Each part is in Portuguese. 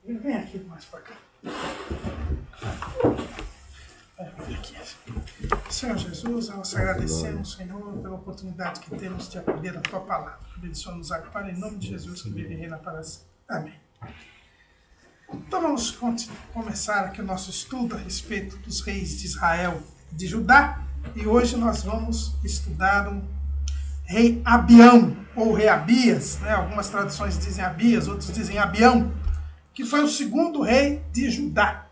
Vem aqui mais para cá. Aqui. Senhor Jesus, nós agradecemos, Senhor, pela oportunidade que temos de acolher a Tua palavra. Abençoa-nos agora, em nome de Jesus, que vive e reina para sempre. Amém. Então vamos começar aqui o nosso estudo a respeito dos reis de Israel e de Judá. E hoje nós vamos estudar o rei Abião, ou rei Abias, né? Algumas traduções dizem Abias, outros dizem Abião, que foi o segundo rei de Judá.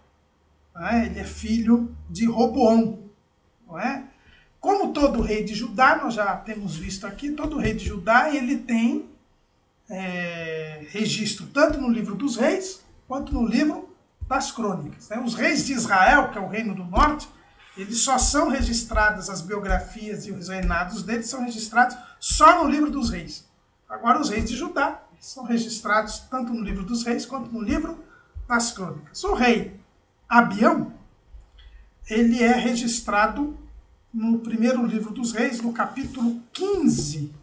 Ele é filho de Roboão. Não é? Como todo rei de Judá, nós já temos visto aqui, todo rei de Judá ele tem registro tanto no livro dos reis, quanto no livro das crônicas. Os reis de Israel, que é o reino do norte, eles só são registradas, as biografias e os reinados deles são registrados só no livro dos reis. Agora os reis de Judá são registrados tanto no livro dos reis, quanto no livro das crônicas. O rei Abião, ele é registrado no primeiro livro dos reis, no capítulo 15,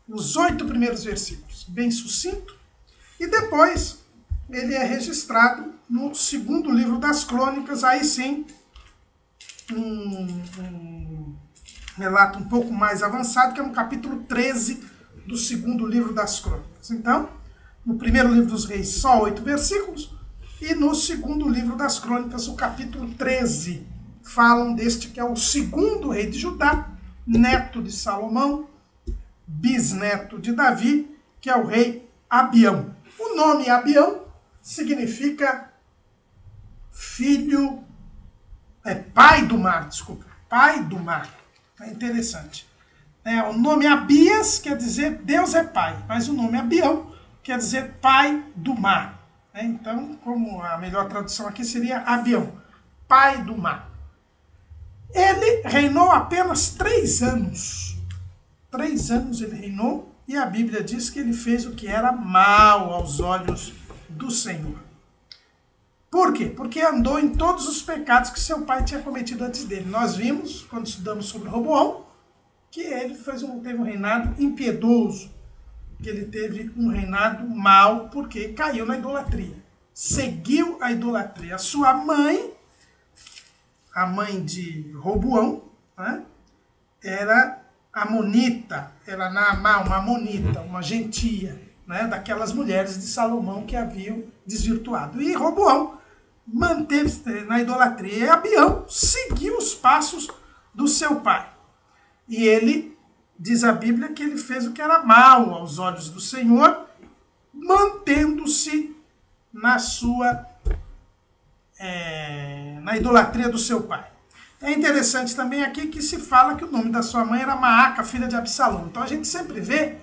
os 8 primeiros versículos, bem sucinto, e depois ele é registrado no segundo livro das crônicas, aí sim, um relato um pouco mais avançado, que é no capítulo 13 do segundo livro das crônicas. Então, no primeiro livro dos reis, só 8 versículos, e no segundo livro das crônicas, o capítulo 13, falam deste que é o segundo rei de Judá, neto de Salomão, bisneto de Davi, que é o rei Abião. O nome Abião significa pai do mar, desculpa, pai do mar. É interessante. O nome Abias quer dizer Deus é pai, mas o nome Abião quer dizer pai do mar. Então, como a melhor tradução aqui seria Abião, pai do mar. Ele reinou apenas 3 anos. 3 anos ele reinou, e a Bíblia diz que ele fez o que era mal aos olhos do Senhor. Por quê? Porque andou em todos os pecados que seu pai tinha cometido antes dele. Nós vimos, quando estudamos sobre Roboão, que ele teve um reinado impiedoso, que ele teve um reinado mau, porque caiu na idolatria. Seguiu a idolatria. A sua mãe, a mãe de Roboão, era amonita, era Naamá, uma amonita, uma gentia, daquelas mulheres de Salomão que haviam desvirtuado. E Roboão manteve na idolatria. E Abião seguiu os passos do seu pai. E ele, diz a Bíblia, que ele fez o que era mal aos olhos do Senhor, mantendo-se na idolatria do seu pai. É interessante também aqui que se fala que o nome da sua mãe era Maaca, filha de Absalão. Então a gente sempre vê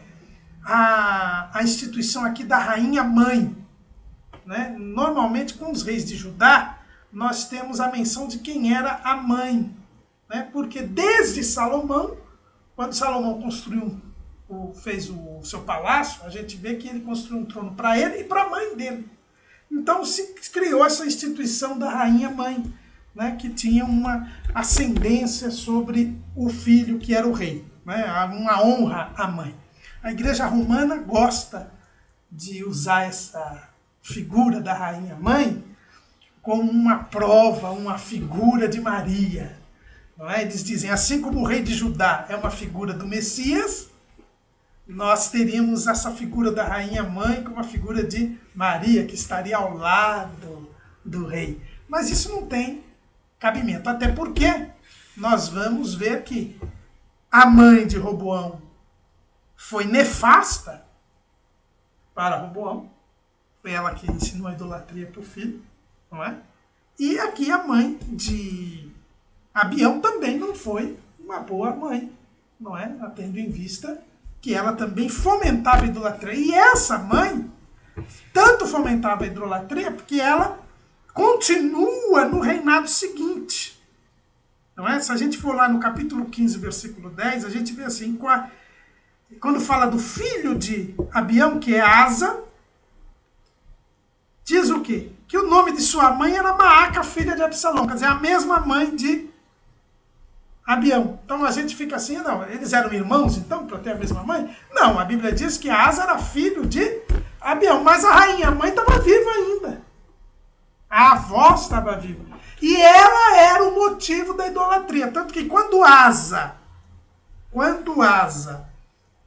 a instituição aqui da rainha mãe. Normalmente com os reis de Judá, nós temos a menção de quem era a mãe. Porque desde Salomão, quando Salomão fez o seu palácio, a gente vê que ele construiu um trono para ele e para a mãe dele. Então se criou essa instituição da rainha mãe, que tinha uma ascendência sobre o filho que era o rei, uma honra à mãe. A Igreja Romana gosta de usar essa figura da rainha mãe como uma prova, uma figura de Maria. Eles dizem, assim como o rei de Judá é uma figura do Messias, nós teríamos essa figura da rainha mãe como a figura de Maria, que estaria ao lado do rei. Mas isso não tem cabimento, até porque nós vamos ver que a mãe de Roboão foi nefasta para Roboão, foi ela que ensinou a idolatria para o filho, não é? E aqui a mãe de Abião também não foi uma boa mãe, não é? Tendo em vista que ela também fomentava a idolatria. E essa mãe tanto fomentava a idolatria porque ela continua no reinado seguinte. Não é? Se a gente for lá no capítulo 15, versículo 10, a gente vê assim, quando fala do filho de Abião, que é Asa, diz o quê? Que o nome de sua mãe era Maaca, filha de Absalão, quer dizer, a mesma mãe de Abião. Então a gente fica assim, não, eles eram irmãos então, para ter a mesma mãe? Não, a Bíblia diz que Asa era filho de Abião, mas a rainha mãe estava viva ainda. A avó estava viva. E ela era o motivo da idolatria. Tanto que quando Asa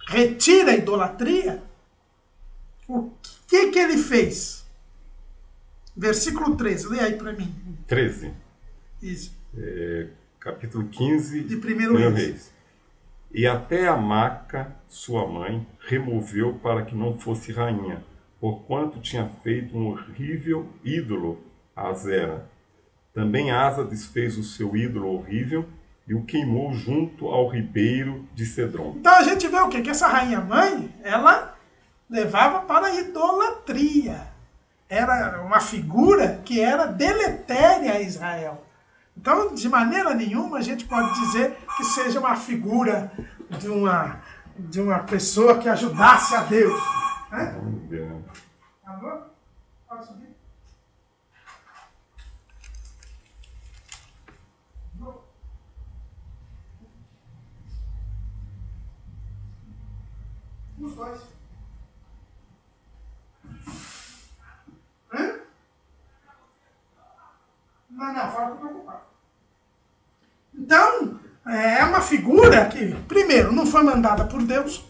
retira a idolatria, o que ele fez? Versículo 13, lê aí para mim. 13. Isso. Capítulo 15 de 1 Reis. E até a Maaca, sua mãe, removeu para que não fosse rainha, porquanto tinha feito um horrível ídolo a Azera. Também Asa desfez o seu ídolo horrível e o queimou junto ao ribeiro de Cedron. Então a gente vê o quê? Que essa rainha-mãe, ela levava para a idolatria. Era uma figura que era deletéria a Israel. Então, de maneira nenhuma, a gente pode dizer que seja uma figura de uma pessoa que ajudasse a Deus. Né? Alô? Pode subir? Os dois. Hã? Não, fala que eu estou ocupado. Então, é uma figura que, primeiro, não foi mandada por Deus.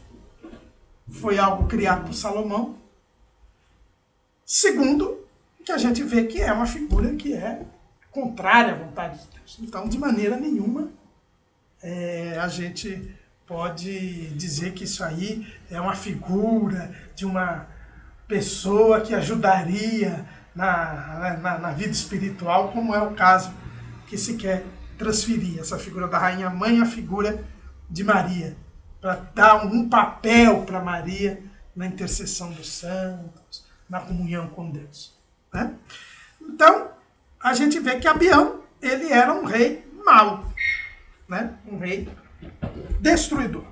Foi algo criado por Salomão. Segundo, que a gente vê que é uma figura que é contrária à vontade de Deus. Então, de maneira nenhuma, a gente pode dizer que isso aí é uma figura de uma pessoa que ajudaria na vida espiritual, como é o caso que se quer transferir essa figura da rainha mãe à figura de Maria, para dar um papel para Maria na intercessão dos santos, na comunhão com Deus. Né? Então, a gente vê que Abião, ele era um rei mau, né? Um rei destruidor.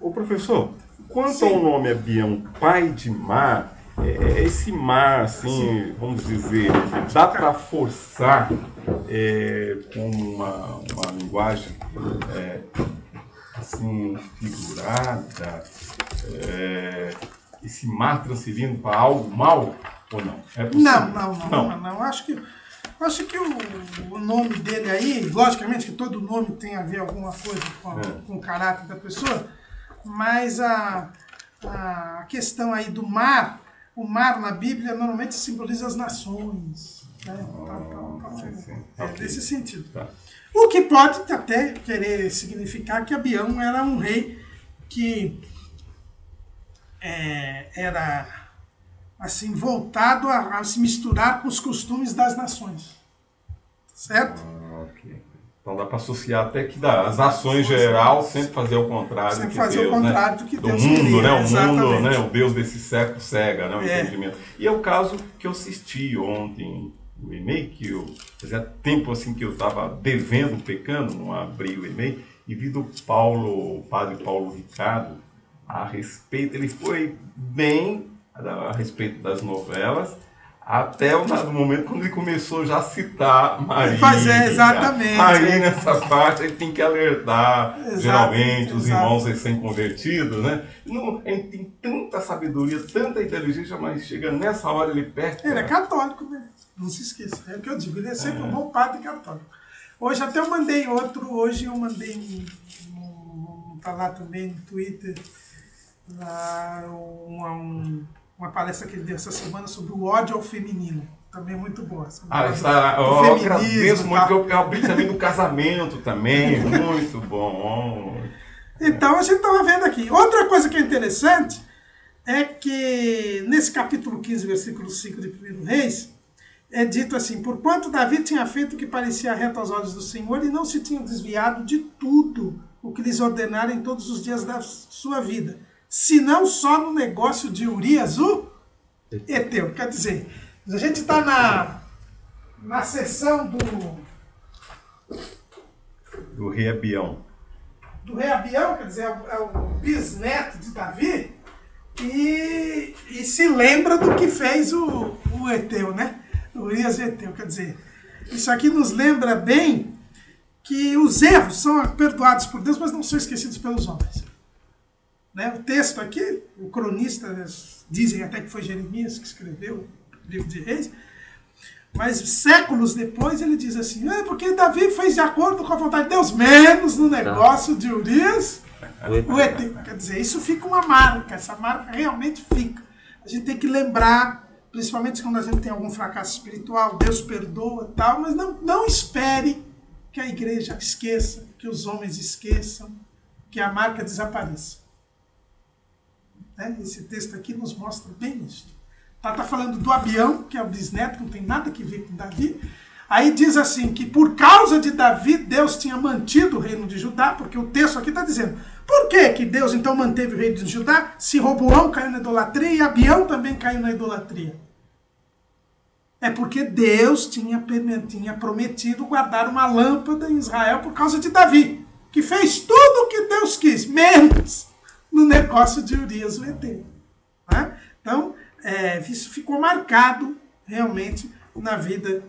Ô professor, quanto ao nome Abião, pai de Mar, esse Mar, assim, vamos dizer, dá para forçar com uma linguagem assim, figurada, esse mar transferindo para algo mal ou não? É possível? Não. Acho que o nome dele aí, logicamente que todo nome tem a ver alguma coisa com o caráter da pessoa, mas a questão aí do mar, o mar na Bíblia normalmente simboliza as nações. Né? Nesse sentido. Tá. O que pode até querer significar que Abião era um rei que era assim, voltado a se misturar com os costumes das nações. Certo? Ok. Então dá para associar até que as ações em geral sempre fazer o contrário sempre que fazer Deus, o contrário do que Deus queria. Né? O exatamente. mundo, né? O Deus desse século cega, né? O entendimento. E é o caso que eu assisti ontem no e-mail, que eu fazia tempo assim que eu estava devendo, pecando, não abri o e-mail, e vi do padre Paulo Ricardo, a respeito, ele foi bem a respeito das novelas, até o dado momento quando ele começou já a citar Maria. Exatamente. Aí nessa parte ele tem que alertar, geralmente, os irmãos recém-convertidos, né? Ele tem tanta sabedoria, tanta inteligência, mas chega nessa hora ele perde. Ele é católico, né? Não se esqueça. É o que eu digo, ele é sempre um bom padre católico. Hoje até eu mandei tá lá também no Twitter, uma palestra que ele deu essa semana sobre o ódio ao feminino. Também é muito boa. Eu agradeço muito, que eu abri também do casamento também, muito bom. Então a gente estava vendo aqui. Outra coisa que é interessante é que nesse capítulo 15, versículo 5 de 1 Reis, é dito assim: porquanto Davi tinha feito o que parecia reto aos olhos do Senhor e não se tinha desviado de tudo o que lhes ordenara em todos os dias da sua vida, senão só no negócio de Urias o Eteu. Quer dizer, a gente está na sessão do rei Abião. Do rei Abião, quer dizer, é o bisneto de Davi, e se lembra do que fez o Eteu, né? O Urias e Eteu. Quer dizer, isso aqui nos lembra bem que os erros são perdoados por Deus, mas não são esquecidos pelos homens. Né? O texto aqui, o cronista, dizem até que foi Jeremias que escreveu o livro de Reis, mas séculos depois ele diz assim, porque Davi fez de acordo com a vontade de Deus, menos no negócio de Urias, o Eteu. Quer dizer, isso fica uma marca, essa marca realmente fica. A gente tem que lembrar, principalmente quando a gente tem algum fracasso espiritual, Deus perdoa e tal, mas não espere que a igreja esqueça, que os homens esqueçam, que a marca desapareça. Esse texto aqui nos mostra bem isso. Está falando do Abião, que é o bisneto, que não tem nada que ver com Davi. Aí diz assim, que por causa de Davi, Deus tinha mantido o reino de Judá, porque o texto aqui está dizendo, por que Deus então manteve o reino de Judá, se Roboão caiu na idolatria e Abião também caiu na idolatria? É porque Deus tinha prometido guardar uma lâmpada em Israel por causa de Davi, que fez tudo o que Deus quis, menos no negócio de Urias o Eteu. Né? Então, isso ficou marcado realmente na vida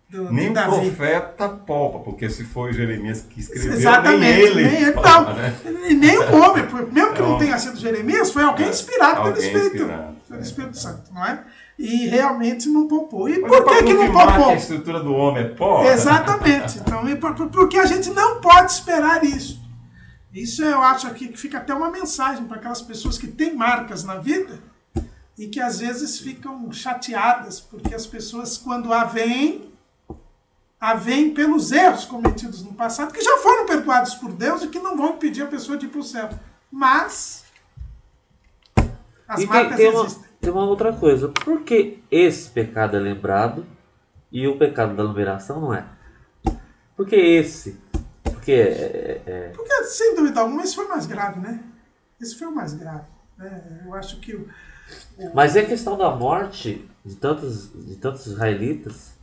nem de Davi. Nem o profeta poupa, porque se foi Jeremias que escreveu, exatamente, nem ele poupa, né? Nem o homem, mesmo que não tenha sido Jeremias, foi alguém inspirado pelo Espírito Santo, não é? E realmente não poupou. E por que não poupou? A estrutura do homem é pó. Exatamente. Então, porque a gente não pode esperar isso. Isso eu acho aqui que fica até uma mensagem para aquelas pessoas que têm marcas na vida e que às vezes ficam chateadas, porque as pessoas, quando a veem pelos erros cometidos no passado, que já foram perdoados por Deus e que não vão impedir a pessoa de ir para o céu. Mas as marcas existem. Tem uma outra coisa. Por que esse pecado é lembrado e o pecado da numeração não é? Por que esse? Porque, sem dúvida alguma, esse foi mais grave, né? Esse foi o mais grave. Eu acho que Mas é a questão da morte de tantos israelitas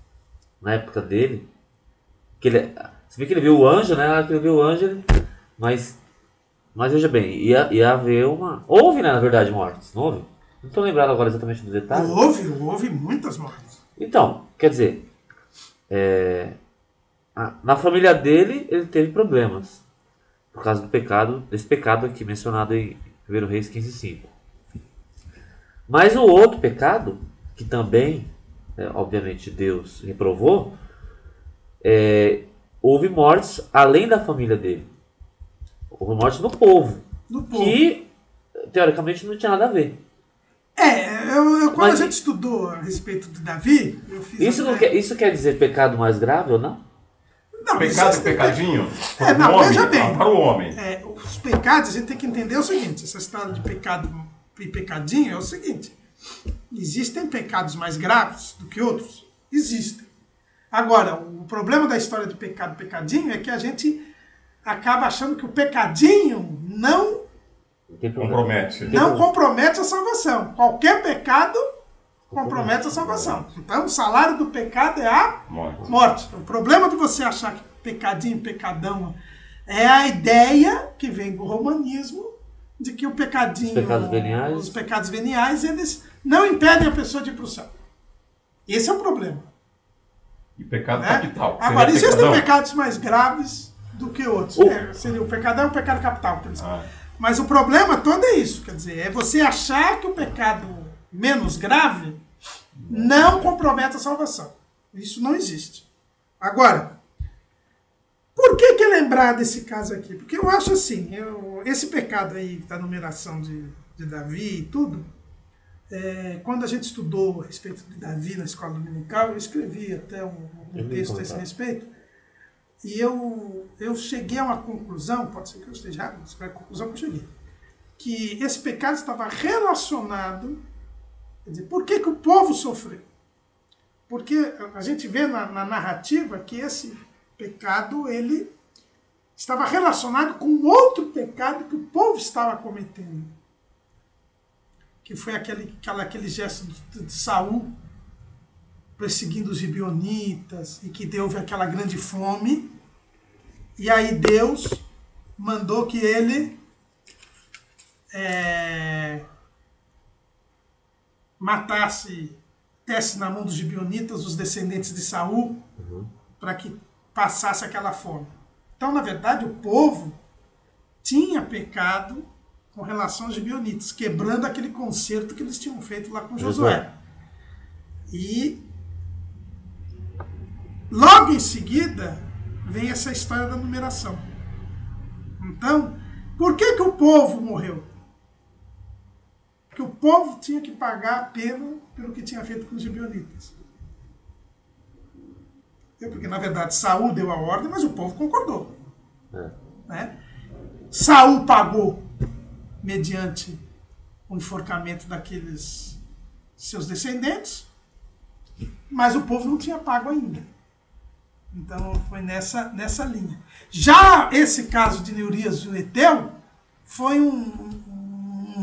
na época dele. Você vê que ele viu o anjo, né? Que ele viu o anjo, mas veja bem, ia haver uma... Houve, né, na verdade, mortes, não houve? Não estou lembrado agora exatamente do detalhe. Houve muitas mortes. Então, quer dizer, na família dele, ele teve problemas. Por causa desse pecado aqui mencionado em 1 Reis 15:5. Mas o outro pecado, que também, obviamente, Deus reprovou, houve mortes além da família dele. Houve mortes no povo. Que, teoricamente, não tinha nada a ver. Quando a gente estudou a respeito de Davi, eu fiz... Isso quer dizer pecado mais grave ou não? Não, pecado e pecadinho? Veja bem. Para o homem. Os pecados, a gente tem que entender o seguinte, essa história de pecado e pecadinho é o seguinte, existem pecados mais graves do que outros? Existem. Agora, o problema da história de pecado e pecadinho é que a gente acaba achando que o pecadinho não compromete a salvação. Qualquer pecado compromete a salvação. Então, o salário do pecado é a morte. O problema de você achar que pecadinho, pecadão, é a ideia que vem do romanismo de que o pecadinho, os pecados veniais, eles não impedem a pessoa de ir para o céu. Esse é o problema. E pecado capital. Agora, existem pecados mais graves do que outros. O pecado é um pecado capital, por exemplo. Mas o problema todo é isso. Quer dizer, é você achar que o pecado menos grave não compromete a salvação. Isso não existe. Agora, por que lembrar desse caso aqui? Porque eu acho assim, esse pecado aí da numeração de Davi e tudo, quando a gente estudou a respeito de Davi na escola dominical, eu escrevi até um texto a esse respeito, e eu cheguei a uma conclusão, pode ser que eu esteja errado, mas foi a conclusão que eu cheguei, que esse pecado estava relacionado, quer dizer, por que o povo sofreu? Porque a gente vê na narrativa que esse pecado, ele estava relacionado com outro pecado que o povo estava cometendo, que foi aquele gesto de Saul perseguindo os gibeonitas e que houve aquela grande fome, e aí Deus mandou que ele matasse, desse na mão dos gibeonitas, os descendentes de Saul, para que passasse aquela fome. Então, na verdade, o povo tinha pecado com relação aos gibeonitas, quebrando aquele concerto que eles tinham feito lá com Josué. E logo em seguida vem essa história da numeração. Então, por que o povo morreu? Porque o povo tinha que pagar a pena pelo que tinha feito com os gibeonitas. Porque, na verdade, Saul deu a ordem, mas o povo concordou. Né? Saul pagou mediante o enforcamento daqueles seus descendentes, mas o povo não tinha pago ainda. Então foi nessa linha. Já esse caso de Neurias e o Eteu foi um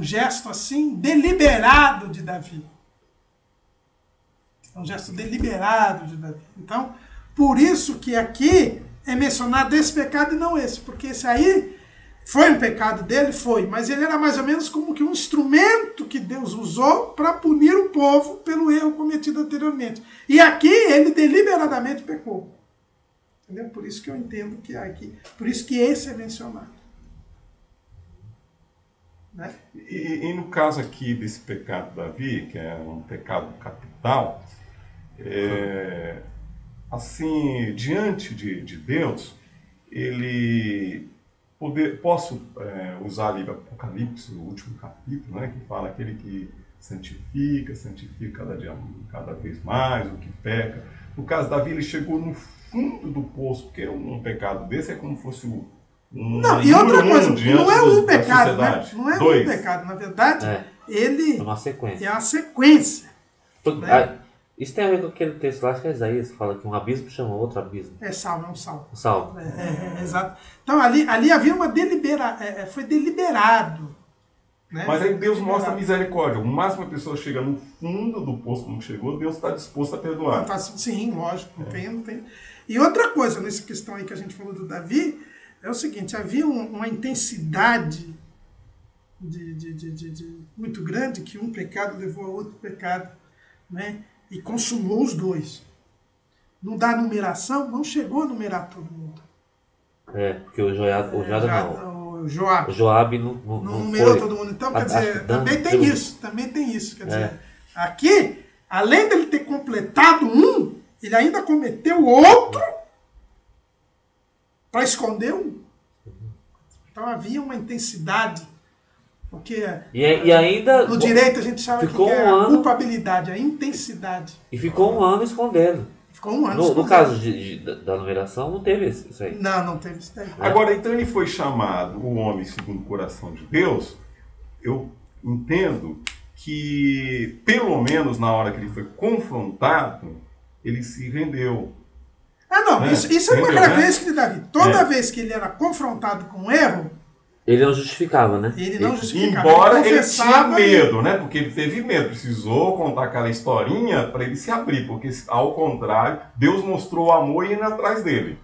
gesto assim deliberado de Davi. Um gesto deliberado de Davi. Então, por isso que aqui é mencionado esse pecado e não esse, porque esse aí foi um pecado dele, foi, mas ele era mais ou menos como que um instrumento que Deus usou para punir o povo pelo erro cometido anteriormente. E aqui ele deliberadamente pecou. Entendeu? Por isso que eu entendo que aqui, por isso que esse é mencionado. Né? E no caso aqui desse pecado de Davi, que é um pecado capital, assim, diante de Deus, posso usar ali o Apocalipse, o último capítulo, né, que fala aquele que santifica cada vez mais, o que peca. No caso de Davi, ele chegou no fundo do poço, porque um pecado desse é como se fosse não, e outra coisa, não é um pecado, né? Não é Dois. Um pecado, na verdade, ele é uma sequência. É uma sequência. Né? Isso tem a ver com aquele texto lá, acho que é Isaías, que fala que um abismo chama outro abismo. É salmo, é um salmo. Salmo. Exato. Então ali havia uma foi deliberado. Né? Mas aí Deus mostra a misericórdia. O máximo a pessoa chega no fundo do poço, não chegou, Deus está disposto a perdoar. Sim, lógico, não tem. E outra coisa, nessa questão aí que a gente falou do Davi, é o seguinte, havia uma intensidade muito grande que um pecado levou a outro pecado, né? E consumou os dois. Não dá numeração, não chegou a numerar todo mundo. Porque o Joab não numerou todo mundo. Então, quer dizer, também tem isso. Quer dizer, aqui, além dele ter completado um, ele ainda cometeu outro para esconder um. Então havia uma intensidade. Porque e ainda no direito a gente chama que é a culpabilidade, a intensidade. E ficou um ano escondendo. Ficou um ano escondendo. No caso da numeração, não teve isso aí. Não teve isso daí. Agora, então ele foi chamado o homem segundo o coração de Deus. Eu entendo que, pelo menos na hora que ele foi confrontado, ele se rendeu. Isso é uma característica de Davi. Toda vez que ele era confrontado com um erro, ele não justificava, né? Ele não justificava. Embora ele tinha medo, né? Porque ele teve medo. Precisou contar aquela historinha para ele se abrir. Porque, ao contrário, Deus mostrou o amor e ia atrás dele.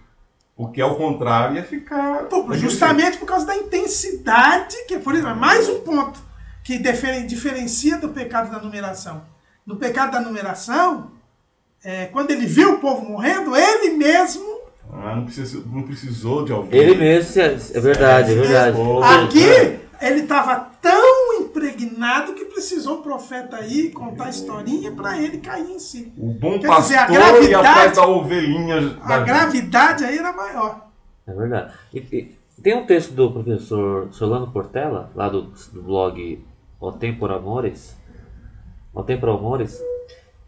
Porque, ao contrário, ia ficar... Justamente por causa da intensidade, que, por exemplo, é mais um ponto que diferencia do pecado da numeração. No pecado da numeração, quando ele viu o povo morrendo, ele mesmo... não precisou de alguém. Ele mesmo, é verdade. Aqui, ele estava tão impregnado que precisou o profeta aí contar a historinha para ele cair em si. O bom pastor e atrás da ovelhinha. A gravidade aí era maior. É verdade. E tem um texto do professor Solano Portela, lá do blog O Tempor Amores,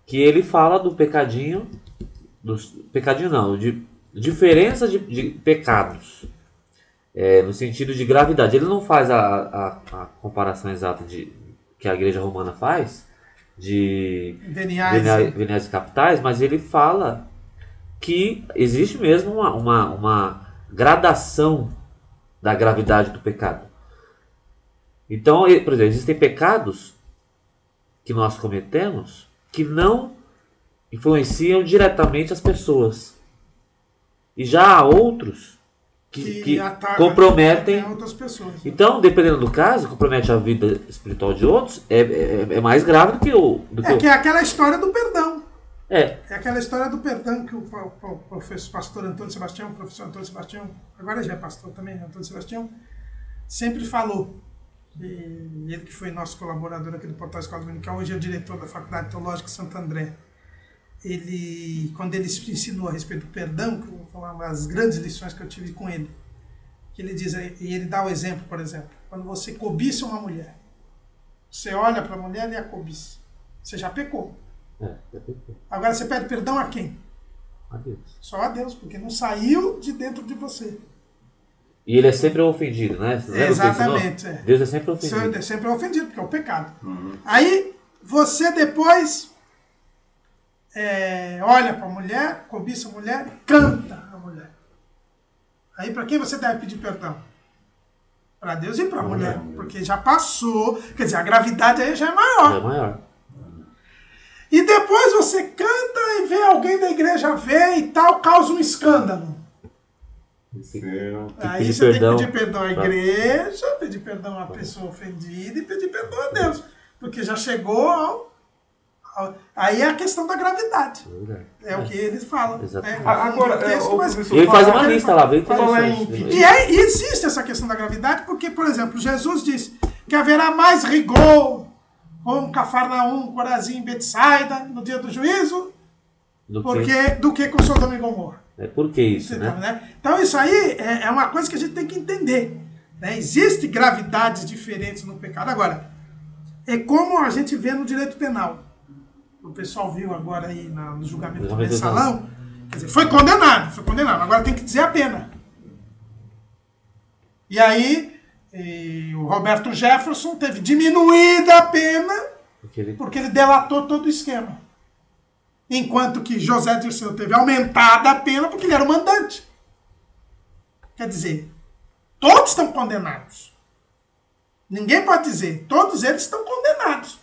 que ele fala do pecadinho, de diferença de pecados, no sentido de gravidade. Ele não faz a comparação exata que a Igreja Romana faz, de veniais e capitais, mas ele fala que existe mesmo uma gradação da gravidade do pecado. Então, por exemplo, existem pecados que nós cometemos que não influenciam diretamente as pessoas. E já há outros que comprometem outras pessoas. Então, dependendo do caso, compromete a vida espiritual de outros, é mais grave do que o... Que é aquela história do perdão. É aquela história do perdão que o pastor Antônio Sebastião, o professor Antônio Sebastião, agora já é pastor também, Antônio Sebastião, sempre falou. E ele que foi nosso colaborador aqui do Portal Escola Dominical, hoje é o diretor da Faculdade Teológica Santo André. Quando ele ensinou a respeito do perdão, que eu vou falar uma das grandes lições que eu tive com ele, que ele diz, e ele dá o exemplo, por exemplo, quando você cobiça uma mulher, você olha para a mulher e a cobiça, você já pecou. Já pecou. Agora você pede perdão a quem? A Deus. Só a Deus, porque não saiu de dentro de você. E ele é sempre ofendido, né? Exatamente. Deus é sempre ofendido. É sempre ofendido, porque é o pecado. Aí você depois olha para a mulher, cobiça a mulher, canta a mulher. Aí para quem você deve pedir perdão? Para Deus e para a mulher, porque já passou, quer dizer, a gravidade aí já é maior. É maior. E depois você canta e vê alguém da igreja ver e tal, causa um escândalo. Aí você tem que pedir perdão à igreja, pedir perdão à pessoa ofendida e pedir perdão a Deus. Porque já chegou aí é a questão da gravidade. É o que eles falam. Agora, ele faz uma lista lá, bem interessante. E existe essa questão da gravidade porque, por exemplo, Jesus disse que haverá mais rigor com Cafarnaum, Corazim e Betsaida no dia do juízo do que com Sodoma e Gomorra. Por que isso, né? Então isso aí é uma coisa que a gente tem que entender. Né? Existem gravidades diferentes no pecado. Agora, é como a gente vê no direito penal. O pessoal viu agora aí no julgamento do mensalão. Quer dizer, foi condenado. Agora tem que dizer a pena. E aí, o Roberto Jefferson teve diminuída a pena porque ele delatou todo o esquema. Enquanto que José Dirceu teve aumentada a pena porque ele era o mandante. Quer dizer, todos estão condenados. Ninguém pode dizer, todos eles estão condenados.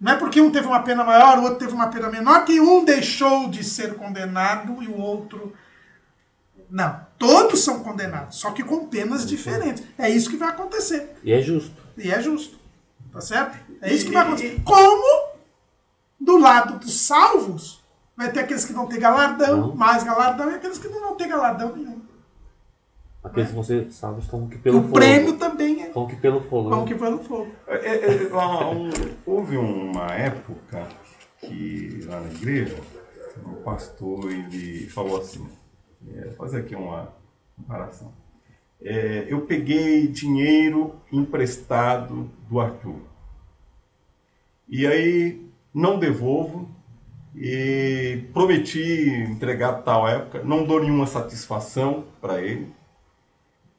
Não é porque um teve uma pena maior, o outro teve uma pena menor, que um deixou de ser condenado e o outro... Não, todos são condenados, só que com penas diferentes. É isso que vai acontecer. E é justo. Tá certo? É isso que vai acontecer. Como... Do lado dos salvos, vai ter aqueles que vão ter galardão, mais galardão, e aqueles que não vão ter galardão nenhum. Aqueles que vão ser salvos como que pelo fogo. O prêmio também é. Como que pelo fogo. Houve uma época que lá na igreja, o pastor ele falou assim, fazer aqui uma comparação. Eu peguei dinheiro emprestado do Arthur. E aí... não devolvo e prometi entregar tal época, não dou nenhuma satisfação para ele,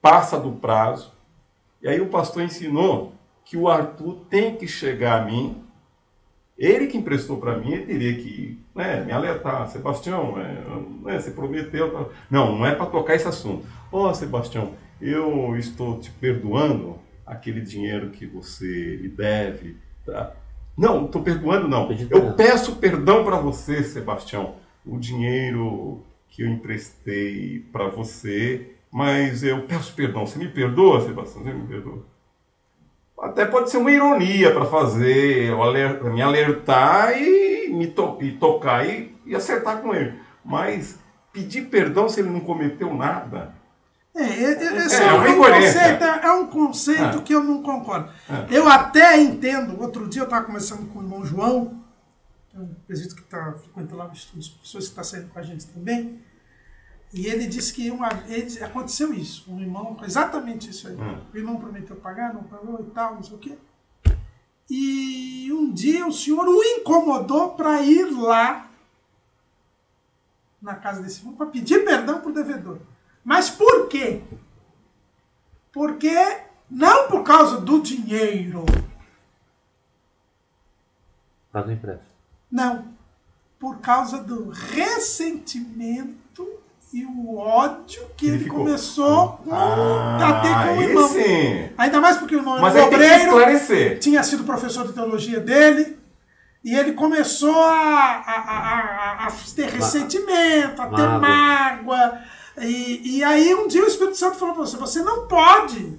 passa do prazo, e aí o pastor ensinou que o Arthur tem que chegar a mim, ele que emprestou para mim, ele teria que me alertar, Sebastião, você prometeu, não é para tocar esse assunto. Sebastião, eu estou te perdoando aquele dinheiro que você me deve, tá? Não, estou perdoando, não. Eu peço perdão para você, Sebastião. O dinheiro que eu emprestei para você, mas eu peço perdão. Você me perdoa, Sebastião? Você me perdoa? Até pode ser uma ironia para fazer, me alertar e me tocar e acertar com ele. Mas pedir perdão se ele não cometeu nada... É um conceito que eu não concordo. Eu até entendo, outro dia eu estava conversando com o irmão João, um presbítero que está frequentando lá o estudo dos professores, que está saindo com a gente também, e ele disse que aconteceu isso, um irmão, exatamente isso aí. O irmão prometeu pagar, não pagou e tal, não sei o quê. E um dia o senhor o incomodou para ir lá na casa desse irmão para pedir perdão para o devedor. Mas por quê? Porque não por causa do dinheiro. Por causa do empréstimo. Não. Por causa do ressentimento e o ódio que ele começou a ter com o irmão. Sim. Ainda mais porque o irmão era obreiro, tinha sido professor de teologia dele, e ele começou a ter ressentimento, a ter mágoa. E aí um dia o Espírito Santo falou para você, você não pode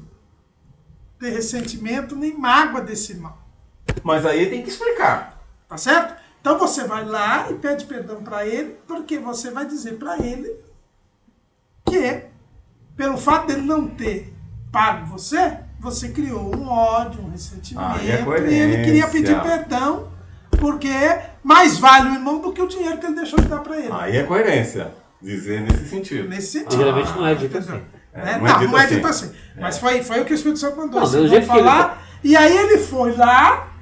ter ressentimento nem mágoa desse irmão. Mas aí tem que explicar. Tá certo? Então você vai lá e pede perdão para ele, porque você vai dizer para ele que, pelo fato dele não ter pago você, você criou um ódio, um ressentimento, e ele queria pedir perdão, porque mais vale o irmão do que o dinheiro que ele deixou de dar para ele. Aí é coerência, dizer nesse sentido. Nesse sentido. Geralmente não é dito assim. Não é dito assim. Mas foi o que o Espírito Santo mandou. Não, assim, falar. E aí ele foi lá,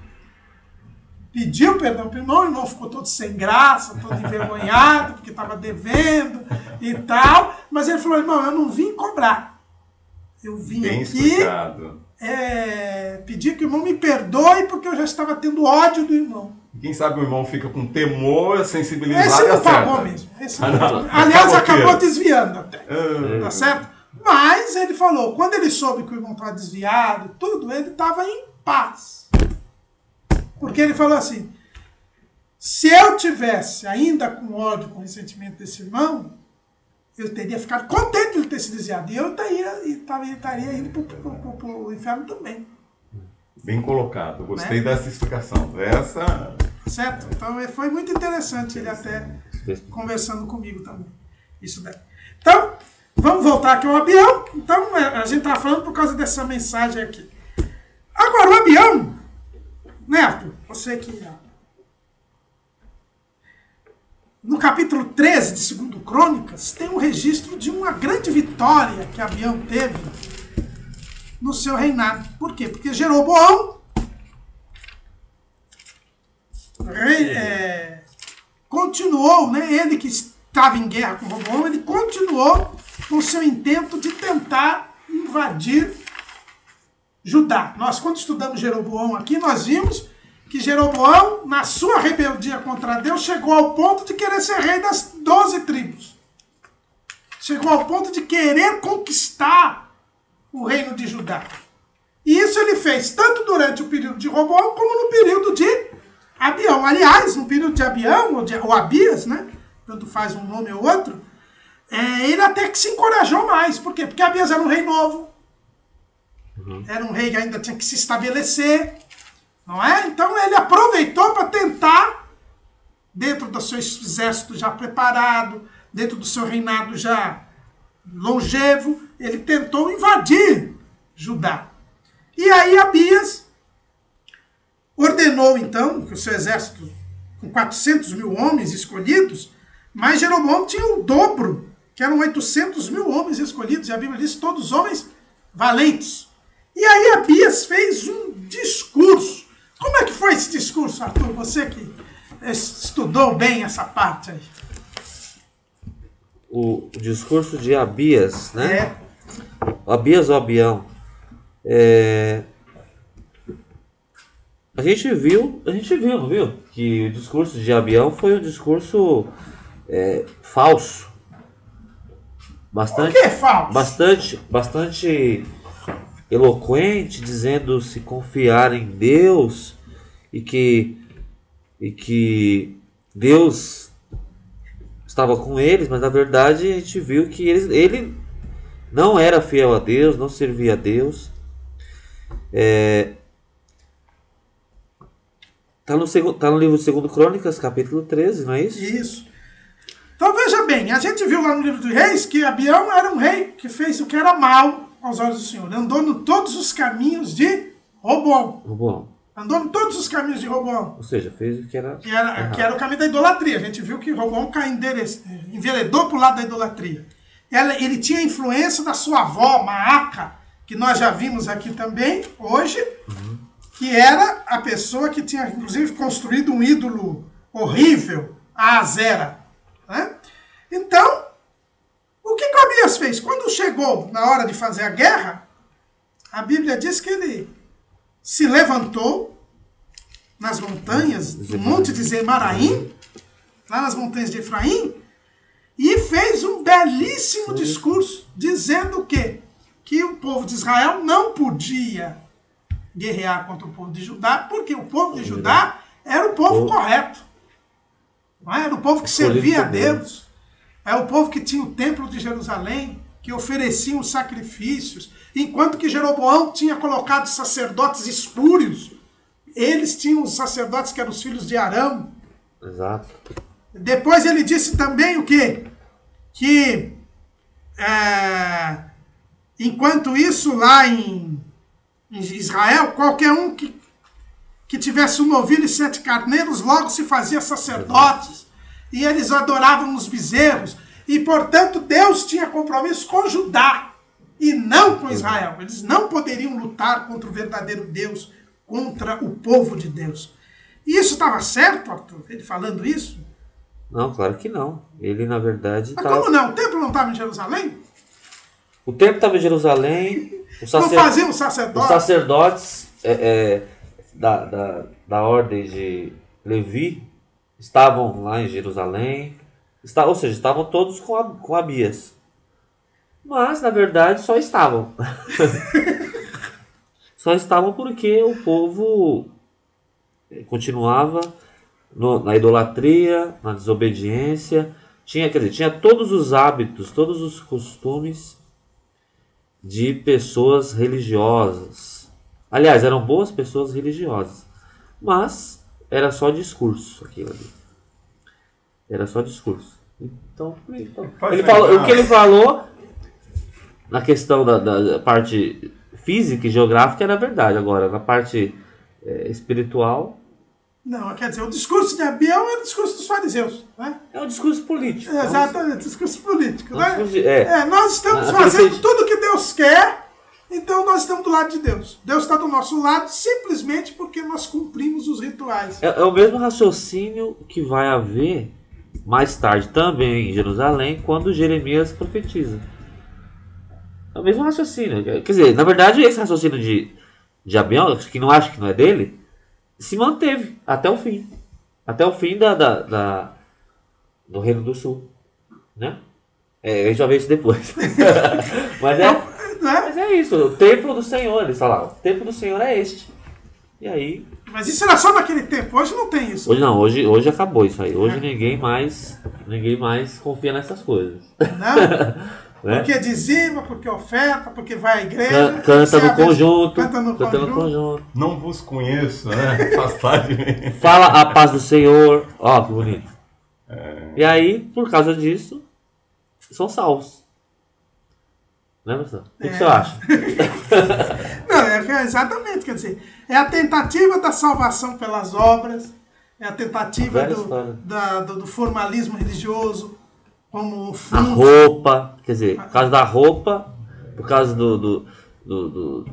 pediu perdão para o irmão ficou todo sem graça, todo envergonhado, porque estava devendo e tal. Mas ele falou, irmão, eu não vim cobrar. Eu vim bem aqui pedir que o irmão me perdoe, porque eu já estava tendo ódio do irmão. Quem sabe o irmão fica com temor, sensibilidade. Esse não pagou mesmo. Aliás, acabou desviando até. Tá certo? Mas ele falou, quando ele soube que o irmão estava desviado, tudo, ele estava em paz. Porque ele falou assim, se eu tivesse ainda com ódio, com ressentimento desse irmão, eu teria ficado contente de ele ter se desviado. E eu estaria indo para o inferno também. Bem colocado. Gostei dessa explicação. Certo? Então foi muito interessante ele até conversando comigo também. Isso daí. Então, vamos voltar aqui ao Abião. Então, a gente está falando por causa dessa mensagem aqui. Agora, o Abião, né, Arthur? Você que... No capítulo 13 de 2 Crônicas, tem um registro de uma grande vitória que Abião teve no seu reinado. Por quê? Porque Jeroboão continuou, né? Ele que estava em guerra com Roboão, ele continuou com o seu intento de tentar invadir Judá. Nós, quando estudamos Jeroboão aqui, nós vimos que Jeroboão, na sua rebeldia contra Deus, chegou ao ponto de querer ser rei das 12 tribos. Chegou ao ponto de querer conquistar o reino de Judá. E isso ele fez tanto durante o período de Roboão, como no período de Abião. Aliás, no período de Abião, ou Abias, né? Tanto faz um nome ou outro, ele até que se encorajou mais. Por quê? Porque Abias era um rei novo. Era um rei que ainda tinha que se estabelecer. Não é? Então ele aproveitou para tentar, dentro do seu exército já preparado, dentro do seu reinado já longevo, ele tentou invadir Judá. E aí Abias ordenou então que o seu exército, com 400 mil homens escolhidos, mas Jeroboão tinha o dobro, que eram 800 mil homens escolhidos, e a Bíblia diz todos homens valentes. E aí Abias fez um discurso. Como é que foi esse discurso, Arthur? Você que estudou bem essa parte aí. O discurso de Abias, né? Abias ou Abião. A gente viu, não viu? Que o discurso de Abião foi um discurso falso. Bastante, por que falso? Bastante eloquente, dizendo se confiar em Deus e que Deus estava com eles, mas na verdade a gente viu que ele não era fiel a Deus, não servia a Deus. Tá no livro de 2 Crônicas, capítulo 13, não é isso? Isso. Então veja bem, a gente viu lá no livro dos Reis que Abião era um rei que fez o que era mal aos olhos do Senhor. Andou em todos os caminhos de Roboão. Andou em todos os caminhos de Roboão. Ou seja, fez o que era... Que era o caminho da idolatria. A gente viu que Roboão enveredou para o lado da idolatria. Ele tinha a influência da sua avó, Maaca, que nós já vimos aqui também, hoje, que era a pessoa que tinha, inclusive, construído um ídolo horrível, a Azera. Né? Então, o que Abias fez? Quando chegou na hora de fazer a guerra, a Bíblia diz que ele se levantou nas montanhas, no monte de Zemaraim, lá nas montanhas de Efraim, e fez um belíssimo discurso, dizendo que o povo de Israel não podia guerrear contra o povo de Judá, porque o povo de Judá era o povo correto. Não é? Era o povo que servia a Deus. É o povo que tinha o templo de Jerusalém, que ofereciam sacrifícios, enquanto que Jeroboão tinha colocado sacerdotes espúrios. Eles tinham os sacerdotes que eram os filhos de Arão. Exato. Depois ele disse também o quê? Que enquanto isso lá em Israel, qualquer um que tivesse uma ovelha e 7 carneiros, logo se fazia sacerdotes. E eles adoravam os bezerros. E, portanto, Deus tinha compromisso com Judá e não com Israel. Eles não poderiam lutar contra o verdadeiro Deus, contra o povo de Deus. E isso estava certo, Arthur? Ele falando isso? Não, claro que não. Ele, na verdade... Mas como não? O templo não estava em Jerusalém? O templo estava em Jerusalém. Não faziam Os sacerdotes? sacerdotes da ordem de Levi estavam lá em Jerusalém. Ou seja, estavam todos com Abias. Mas, na verdade, só estavam. Só estavam porque o povo continuava na idolatria, na desobediência. Tinha todos os hábitos, todos os costumes de pessoas religiosas. Aliás, eram boas pessoas religiosas. Mas era só discurso aquilo ali. Era só discurso. Então o que ele falou na questão da parte física e geográfica era verdade. Agora, na parte espiritual... Não, quer dizer, o discurso de Abião era o discurso dos fariseus, né? É um discurso político. Exatamente, discurso político, né? Discurso nós estamos fazendo tudo o que Deus quer, então nós estamos do lado de Deus. Deus está do nosso lado simplesmente porque nós cumprimos os rituais. É o mesmo raciocínio que vai haver mais tarde também em Jerusalém, quando Jeremias profetiza. É o mesmo raciocínio. Quer dizer, na verdade, esse raciocínio de Abião, que não acho que não é dele, se manteve até o fim. Até o fim do Reino do Sul. Né? A gente vai ver isso depois. mas é isso. O templo do Senhor, eles falavam. O templo do Senhor é este. E aí... Mas isso era só naquele tempo. Hoje não tem isso. Hoje não. Hoje acabou isso aí. Hoje ninguém mais confia nessas coisas. Não. Porque dizima, porque oferta, porque vai à igreja. Canta no conjunto. Canta no conjunto. Não vos conheço, né? Afastar de mim. Fala a paz do Senhor. Ó, que bonito. E aí, por causa disso, são salvos. Né, professor? O que você acha? Não, exatamente. Quer dizer, é a tentativa da salvação pelas obras, é a tentativa do formalismo religioso. Como a roupa, quer dizer, por causa da roupa, por causa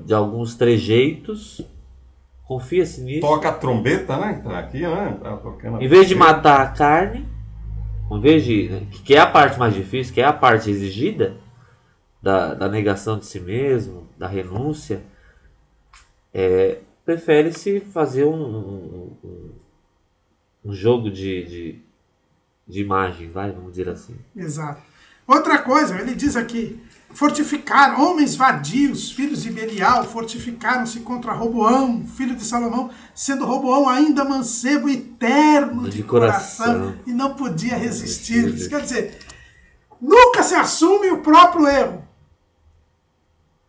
de alguns trejeitos, confia-se nisso. Toca a trombeta, né? Tá aqui, né? Tá tocando em vez de matar a carne, em vez de, que é a parte mais difícil, que é a parte exigida da negação de si mesmo, da renúncia, prefere-se fazer um jogo de imagem, vamos dizer assim. Exato. Outra coisa, ele diz aqui, fortificaram, homens vadios, filhos de Belial, fortificaram-se contra Roboão, filho de Salomão, sendo Roboão ainda mancebo e terno de coração, e não podia resistir. Quer dizer, nunca se assume o próprio erro.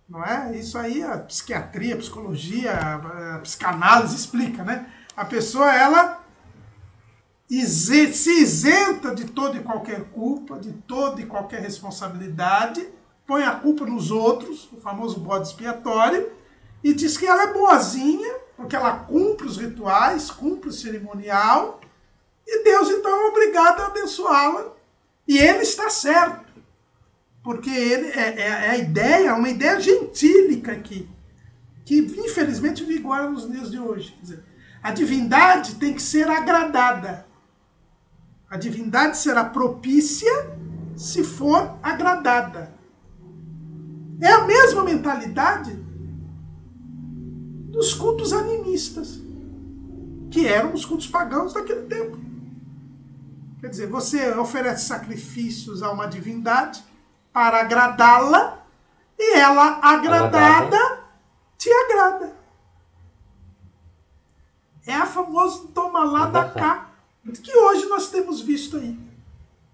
Não é? Isso aí a psiquiatria, a psicologia, a psicanálise explica, né? A pessoa, ela se isenta de toda e qualquer culpa, de toda e qualquer responsabilidade, põe a culpa nos outros, o famoso bode expiatório, e diz que ela é boazinha, porque ela cumpre os rituais, cumpre o cerimonial, e Deus então é obrigado a abençoá-la. E ele está certo, porque ele a ideia, é uma ideia gentílica aqui, que infelizmente vigora nos dias de hoje. Quer dizer, a divindade tem que ser agradada. A divindade será propícia se for agradada. É a mesma mentalidade dos cultos animistas, que eram os cultos pagãos daquele tempo. Quer dizer, você oferece sacrifícios a uma divindade para agradá-la, e ela, agradada, te agrada. É a famosa toma lá da cá, que hoje nós temos visto aí.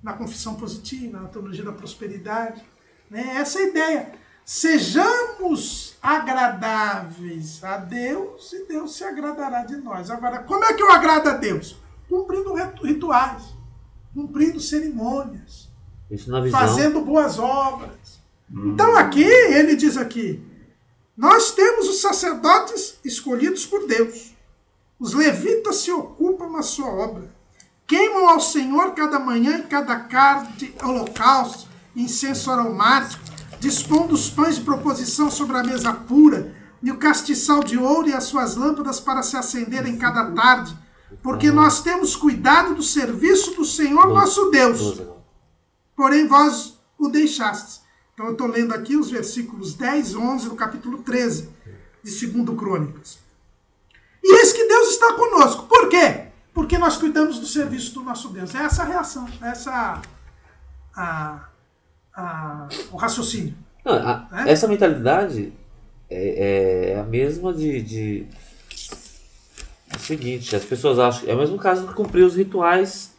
na confissão positiva, na teologia da prosperidade. Né? Essa é a ideia. Sejamos agradáveis a Deus e Deus se agradará de nós. Agora, como é que eu agrado a Deus? Cumprindo rituais, cumprindo cerimônias, Isso na visão. fazendo boas obras. Então aqui, ele diz aqui, nós temos os sacerdotes escolhidos por Deus. Os levitas se ocupam na sua obra. Queimam ao Senhor cada manhã em cada carne de holocausto, incenso aromático, dispondo os pães de proposição sobre a mesa pura, e o castiçal de ouro e as suas lâmpadas para se acenderem cada tarde, porque nós temos cuidado do serviço do Senhor nosso Deus. Porém vós o deixastes. Então eu estou lendo aqui os versículos 10 e 11 do capítulo 13 de 2 Crônicas. E eis que Deus está conosco. Por quê? Porque nós cuidamos do serviço do nosso Deus. É essa a reação, essa o raciocínio. Não, essa mentalidade é a mesma de o seguinte, as pessoas acham, é o mesmo caso de cumprir os rituais,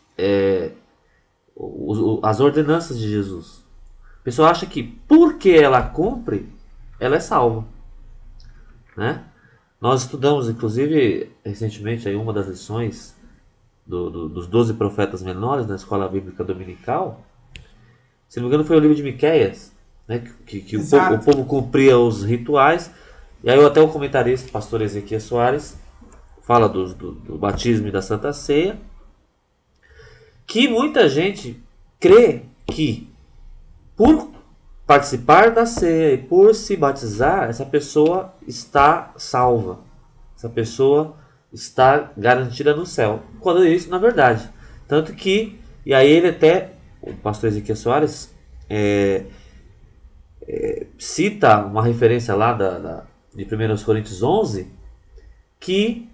as ordenanças de Jesus. A pessoa acha que porque ela cumpre, ela é salva, né? Nós estudamos, inclusive, recentemente, aí, uma das lições dos 12 profetas menores na escola bíblica dominical. Se não me engano, foi o livro de Miqueias, né, que o povo cumpria os rituais. E aí até o comentarista, o pastor Ezequiel Soares, fala do batismo e da Santa Ceia, que muita gente crê que por participar da ceia e por se batizar, essa pessoa está salva. Essa pessoa está garantida no céu. Quando isso, na verdade. Tanto que, e aí ele até, o pastor Ezequiel Soares, cita uma referência lá de 1 Coríntios 11, que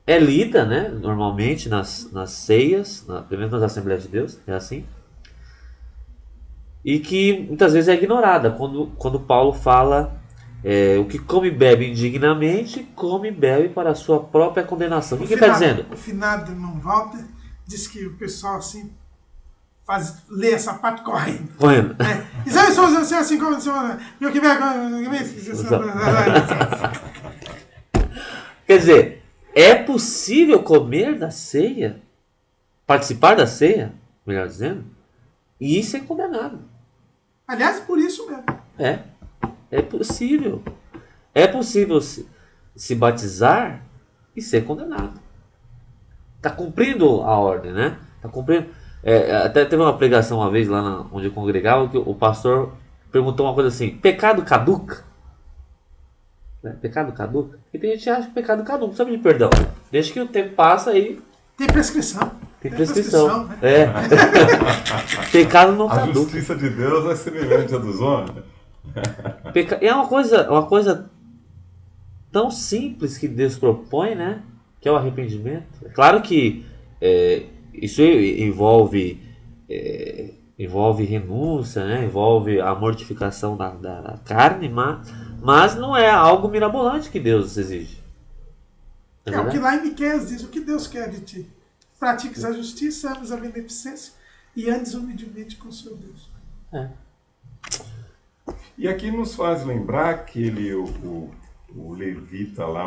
é lida, né, normalmente nas ceias, pelo menos nas Assembleias de Deus, é assim, e que muitas vezes é ignorada, quando Paulo fala o que come e bebe indignamente, come e bebe para a sua própria condenação. O que ele está dizendo? O finado irmão Walter diz que o pessoal assim lê essa parte correndo. Correndo. Assim como eu que Quer dizer, é possível comer da ceia, participar da ceia, melhor dizendo, e ser condenado. Aliás, por isso mesmo. É possível. É possível se batizar e ser condenado. Está cumprindo a ordem, né? Está cumprindo. Até teve uma pregação uma vez lá onde eu congregava que o pastor perguntou uma coisa assim: pecado caduca? Pecado caduca? E tem gente que acha que pecado caduca, não precisa pedir perdão. Desde que o tempo passa aí. Tem prescrição. Tem prescrição. Né? Pecado não caduca. A justiça de Deus é semelhante à dos homens. É uma coisa tão simples que Deus propõe, né? Que é o arrependimento. É claro que isso envolve renúncia, né? Envolve a mortificação da carne, mas não é algo mirabolante que Deus exige. É o que lá em Miqueias diz: o que Deus quer de ti? Pratiques a justiça, ames a beneficência e andes humildemente com o seu Deus. E aqui nos faz lembrar que o levita lá,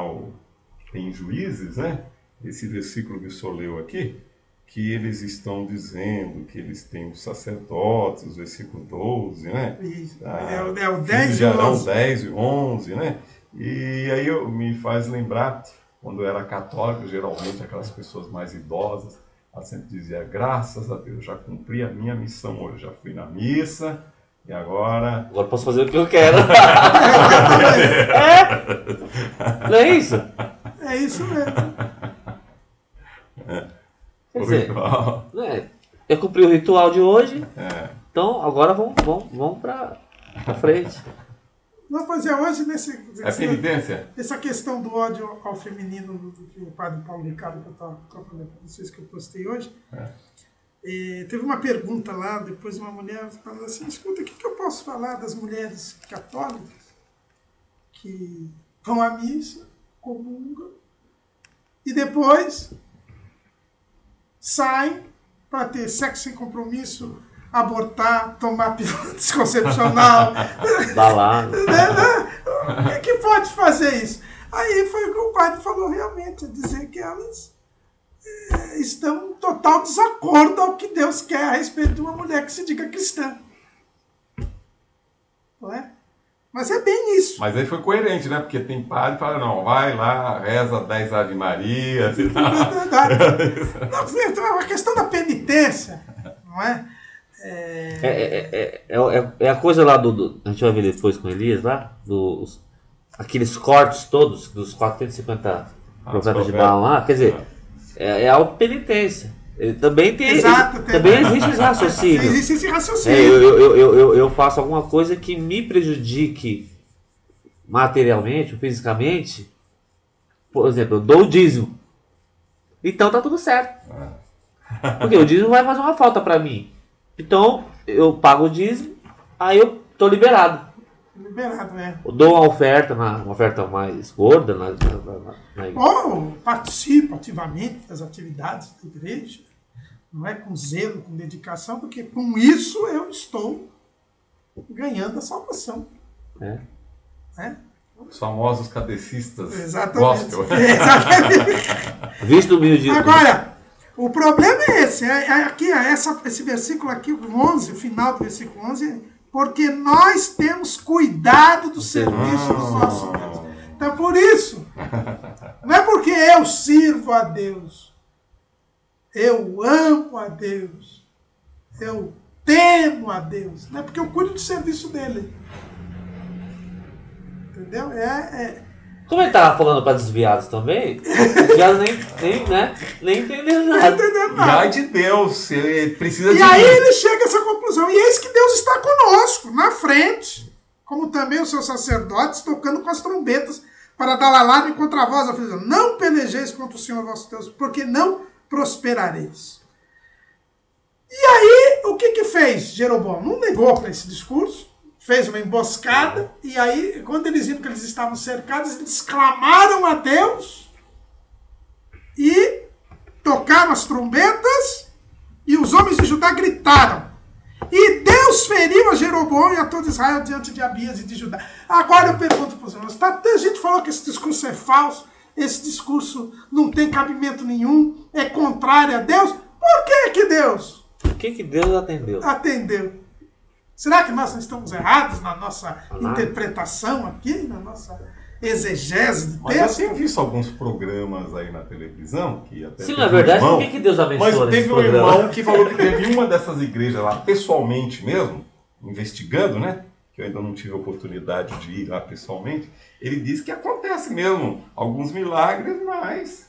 tem Juízes, né? Esse versículo que o senhor leu aqui, que eles estão dizendo que eles têm os sacerdotes, o versículo 12, né? Isso. É o 10 e e o 11. 11. 10 e 11, né? E aí me faz lembrar, quando eu era católico, geralmente aquelas pessoas mais idosas, ela sempre dizia: graças a Deus, já cumpri a minha missão hoje, já fui na missa, e agora posso fazer o que eu quero. Não é isso? É isso mesmo. Quer dizer, eu cumpri o ritual de hoje, então agora vamos para frente. Não, pois hoje penitência? Essa questão do ódio ao feminino que o padre Paulo Ricardo, que eu estava falando para vocês, que eu postei hoje, teve uma pergunta lá, depois uma mulher falando assim: escuta, o que eu posso falar das mulheres católicas que vão à missa, comungam e depois saem para ter sexo sem compromisso, abortar, tomar pílula anticoncepcional. Balada. O que pode fazer isso? Aí foi o que o padre falou realmente, a dizer que elas estão em total desacordo ao que Deus quer a respeito de uma mulher que se diga cristã. Não é? Mas é bem isso. Mas aí foi coerente, né? Porque tem padre que fala, não, vai lá, reza 10 Ave Marias e tal. Não, a questão da penitência, não é? É a coisa lá a gente vai ver depois com Elias lá, aqueles cortes todos dos 450 profetas de Baal lá, quer dizer, é a penitência. Também também existe esse raciocínio. Existe esse raciocínio. Eu faço alguma coisa que me prejudique materialmente ou fisicamente, por exemplo, eu dou o dízimo. Então tá tudo certo. Porque o dízimo vai fazer uma falta para mim. Então eu pago o dízimo, aí eu tô liberado. Eu dou uma oferta mais gorda na igreja. Ou participo ativamente das atividades da igreja, não é, com zelo, com dedicação, porque com isso eu estou ganhando a salvação. Os famosos catecistas exatamente. gospel. Exatamente. Visto o meio de... Agora, o problema é esse. Esse versículo aqui, o 11, o final do versículo 11, porque nós temos cuidado do serviço dos nossos Deus. Então, por isso, não é porque eu sirvo a Deus, eu amo a Deus, eu temo a Deus, não é porque eu cuido do serviço dele. Entendeu? Como ele estava falando para desviados também, desviados nem entenderam nada. E ai de Deus, ele precisa de... E aí ele chega a essa conclusão, e eis que Deus está conosco, na frente, como também os seus sacerdotes, tocando com as trombetas, para dar alarme contra a voz, afligindo, não pelejeis contra o Senhor vosso Deus, porque não prosperareis. E aí, o que fez Jeroboão? Não negou para esse discurso, fez uma emboscada, e aí, quando eles viram que eles estavam cercados, eles clamaram a Deus e tocaram as trombetas, e os homens de Judá gritaram. E Deus feriu a Jeroboão e a todo Israel diante de Abias e de Judá. Agora eu pergunto para os irmãos, a gente falou que esse discurso é falso, esse discurso não tem cabimento nenhum, é contrário a Deus. Por que Deus? Por que Deus atendeu? Será que nós não estamos errados na nossa interpretação aqui, na nossa exegese de texto? Mas eu tenho visto alguns programas aí na televisão que até... Sim, na verdade, por que Deus abençoa? Mas teve um irmão que falou que teve uma dessas igrejas lá, pessoalmente mesmo, investigando, né? Que eu ainda não tive a oportunidade de ir lá pessoalmente. Ele disse que acontece mesmo alguns milagres, mas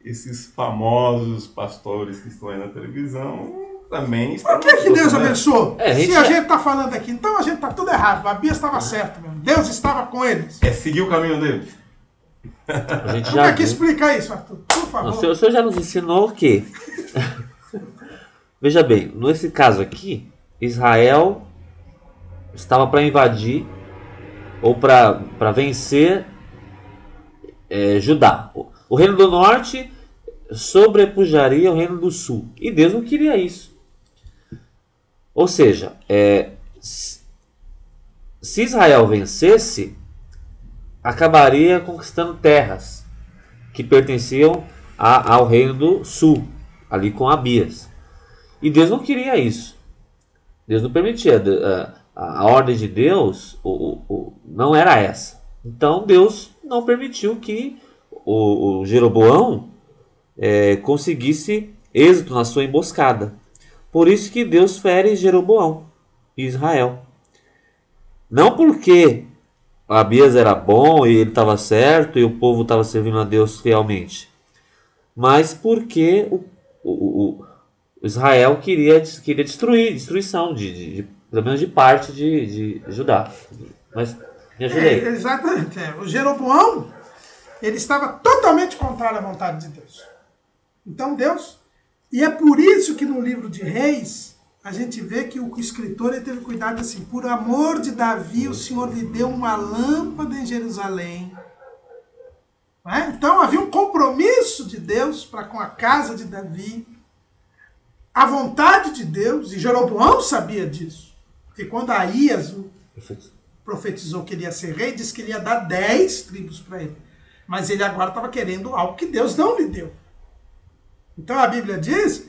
esses famosos pastores que estão aí na televisão também estão... Por que Deus abençoou? Se a gente está falando aqui, então a gente está tudo errado. Abias estava certo mesmo. Deus estava com eles. É seguir o caminho deles. Como é que explica isso, Arthur? Por favor. O senhor já nos ensinou que... Veja bem, nesse caso aqui, Israel estava para invadir ou para vencer Judá. O reino do norte sobrepujaria o reino do sul. E Deus não queria isso. Ou seja, se Israel vencesse, acabaria conquistando terras que pertenciam ao reino do sul, ali com Abias. E Deus não queria isso. Deus não permitia. A ordem de Deus não era essa. Então Deus não permitiu que o Jeroboão conseguisse êxito na sua emboscada. Por isso que Deus fere Jeroboão e Israel. Não porque Abias era bom e ele estava certo e o povo estava servindo a Deus fielmente, mas porque o Israel queria destruição, pelo menos de parte de Judá. Mas me ajudei. Exatamente. O Jeroboão, ele estava totalmente contrário à vontade de Deus. Então Deus... E é por isso que no livro de Reis, a gente vê que o escritor ele teve cuidado assim, por amor de Davi, o Senhor lhe deu uma lâmpada em Jerusalém. Então havia um compromisso de Deus para com a casa de Davi. a vontade de Deus, e Jeroboão sabia disso. Porque quando Aías profetizou que ele ia ser rei, disse que ele ia dar 10 tribos para ele. Mas ele agora estava querendo algo que Deus não lhe deu. Então a Bíblia diz,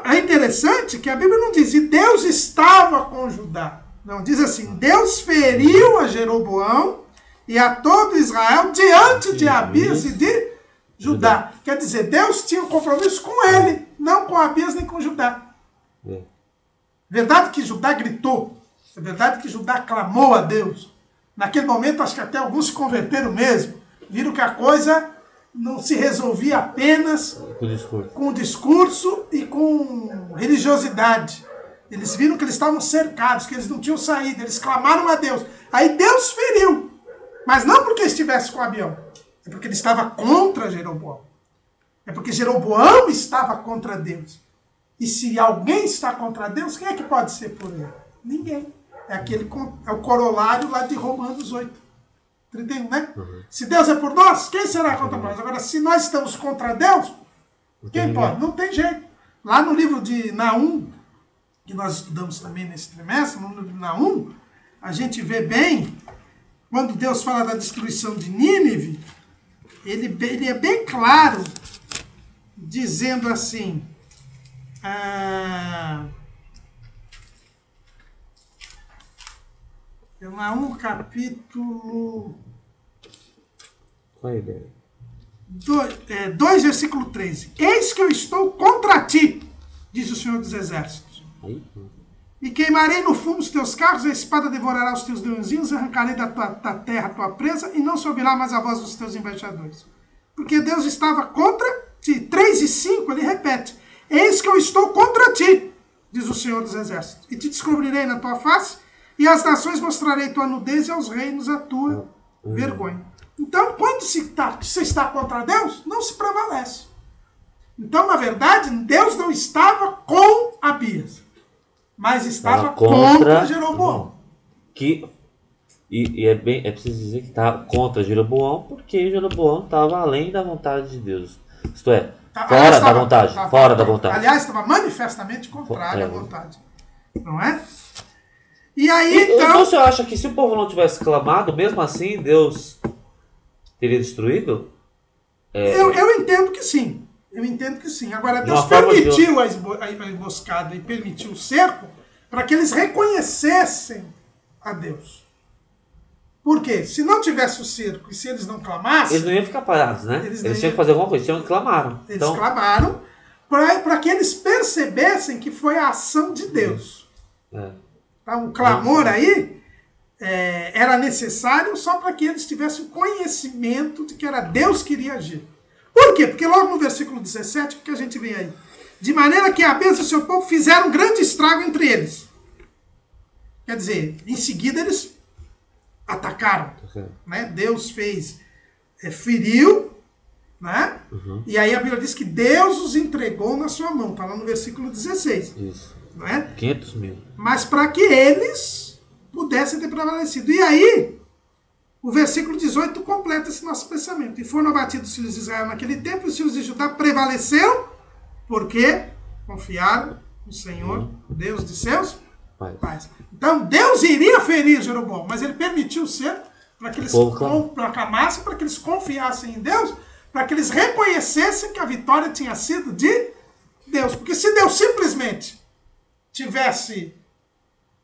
é interessante que a Bíblia não diz, e Deus estava com Judá. Não, diz assim, Deus feriu a Jeroboão e a todo Israel diante de Abias e de Judá. Quer dizer, Deus tinha um compromisso com ele, não com Abias nem com Judá. Verdade que Judá gritou, é verdade que Judá clamou a Deus. Naquele momento, acho que até alguns se converteram mesmo. Viram que a coisa não se resolvia apenas com o discurso e com religiosidade. Eles viram que eles estavam cercados, que eles não tinham saída. Eles clamaram a Deus. Aí Deus feriu. Mas não porque estivesse com Abião. É porque ele estava contra Jeroboão. É porque Jeroboão estava contra Deus. E se alguém está contra Deus, quem é que pode ser por ele? Ninguém. É o corolário lá de Romanos 8, 31, né? Se Deus é por nós, quem será contra nós? Agora, se nós estamos contra Deus, quem pode? Não tem jeito. Lá no livro de Naum, que nós estudamos também nesse trimestre, no livro de Naum, a gente vê bem, quando Deus fala da destruição de Nínive, ele é bem claro, dizendo assim, Naum capítulo 2, versículo 13. Eis que eu estou contra ti, diz o Senhor dos Exércitos. E queimarei no fumo os teus carros, a espada devorará os teus leãozinhos, arrancarei da terra a tua presa, e não se ouvirá mais a voz dos teus embaixadores. Porque Deus estava contra ti. 3 e 5, ele repete. Eis que eu estou contra ti, diz o Senhor dos Exércitos. E te descobrirei na tua face, e às nações mostrarei tua nudez, e aos reinos a tua vergonha. Então, quando você está contra Deus, não se prevalece. Então, na verdade, Deus não estava com Abias, mas estava contra Jeroboão. E é preciso dizer que está contra Jeroboão, porque Jeroboão estava além da vontade de Deus. Isto é, fora da vontade. Aliás, estava manifestamente contrário à vontade. Não é? E aí, então... Você acha que se o povo não tivesse clamado, mesmo assim, Deus teria destruído? Eu entendo que sim. Eu entendo que sim. Agora, Deus permitiu a emboscada e permitiu o cerco para que eles reconhecessem a Deus. Por quê? Se não tivesse o cerco e se eles não clamassem... Eles não iam ficar parados, né? Eles tinham que fazer alguma coisa, eles clamaram. Eles clamaram para que eles percebessem que foi a ação de Deus. Então, o clamor aí era necessário só para que eles tivessem conhecimento de que era Deus que iria agir. Por quê? Porque logo no versículo 17, o que a gente vê aí? De maneira que Abias e o seu povo fizeram um grande estrago entre eles. Quer dizer, em seguida eles atacaram. Né? Deus feriu, né? E aí a Bíblia diz que Deus os entregou na sua mão. Está lá no versículo 16. Isso. Né? 500 mil. Mas para que eles pudessem ter prevalecido. E aí, o versículo 18 completa esse nosso pensamento. E foram abatidos os filhos de Israel naquele tempo, e os filhos de Judá prevaleceram, porque confiaram no Senhor, Deus de seus pais. Então, Deus iria ferir Jeroboão, mas ele permitiu ser para que eles proclamassem, para que eles confiassem em Deus, para que eles reconhecessem que a vitória tinha sido de Deus. Porque se Deus simplesmente tivesse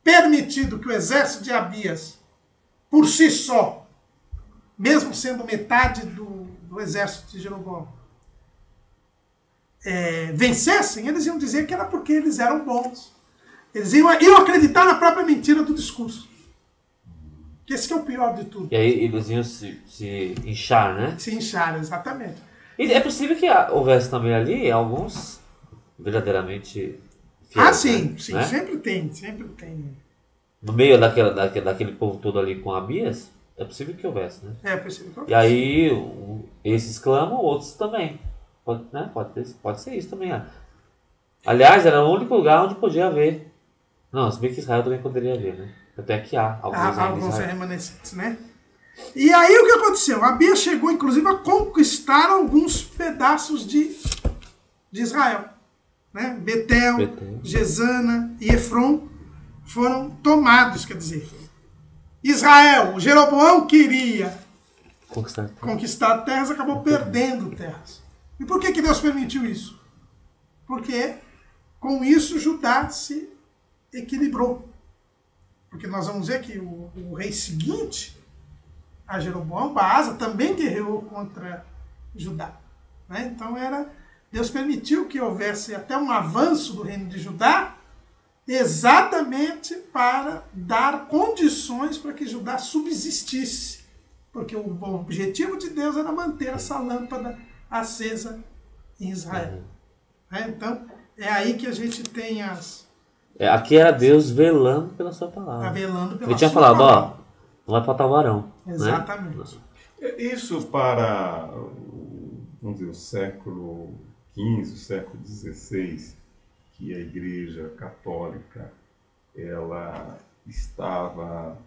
permitido que o exército de Abias, por si só, mesmo sendo metade do exército de Jeroboão, vencessem, eles iam dizer que era porque eles eram bons. Eles iam acreditar na própria mentira do discurso. Que esse que é o pior de tudo. E aí eles iam se inchar, né? Se inchar, exatamente. E é possível que houvesse também ali alguns verdadeiramente fiéis, sim, né? Sempre tem. No meio daquele povo todo ali com Abias, é possível que houvesse, né? É possível que houvesse. E aí, esses clamam, outros também. Pode ser isso também. Aliás, era o único lugar onde podia haver. Não, se bem que Israel também poderia haver, né? Até que há alguns remanescentes, né? E aí o que aconteceu? Abias chegou, inclusive, a conquistar alguns pedaços de Israel. né? Betel, Gesana e Efron foram tomados, quer dizer, Israel, Jeroboão queria conquistar terras, acabou perdendo terras. E por que Deus permitiu isso? Porque com isso Judá se equilibrou. Porque nós vamos ver que o rei seguinte a Jeroboão, Baasa, também guerreou contra Judá. Né? Então Deus permitiu que houvesse até um avanço do reino de Judá, exatamente para dar condições para que Judá subsistisse. Porque o objetivo de Deus era manter essa lâmpada acesa em Israel. Então, é aí que a gente tem aqui era Deus velando pela sua palavra. Velando pela Ele tinha sua falado, palavra. não vai faltar varão. Exatamente. Né? Isso para, vamos dizer, o século XV, o século XVI, que a Igreja Católica ela estava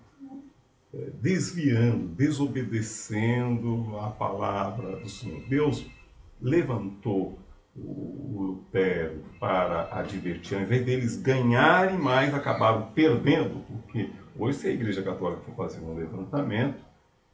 desviando, desobedecendo a palavra do Senhor. Deus levantou o Lutero para advertir, ao invés deles ganharem mais, acabaram perdendo, porque hoje, se a Igreja Católica for fazer um levantamento,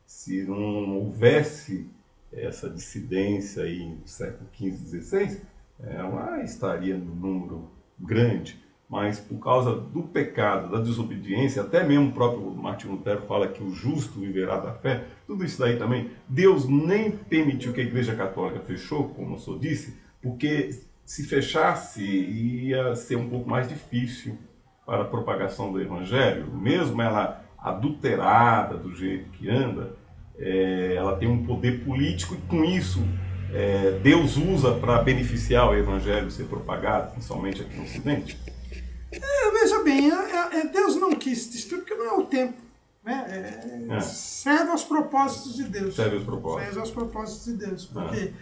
se não houvesse essa dissidência aí no século XV, XVI, ela estaria no número grande, mas por causa do pecado, da desobediência, até mesmo o próprio Martinho Lutero fala que o justo viverá da fé, tudo isso daí também, Deus nem permitiu que a Igreja Católica fechou, como o senhor disse, porque se fechasse ia ser um pouco mais difícil para a propagação do Evangelho, mesmo ela adulterada do jeito que anda, ela tem um poder político e com isso Deus usa para beneficiar o Evangelho ser propagado, principalmente aqui no Ocidente. Veja bem, Deus não quis destruir porque não é o tempo. Né? Serve aos propósitos de Deus. Serve aos propósitos de Deus. Porque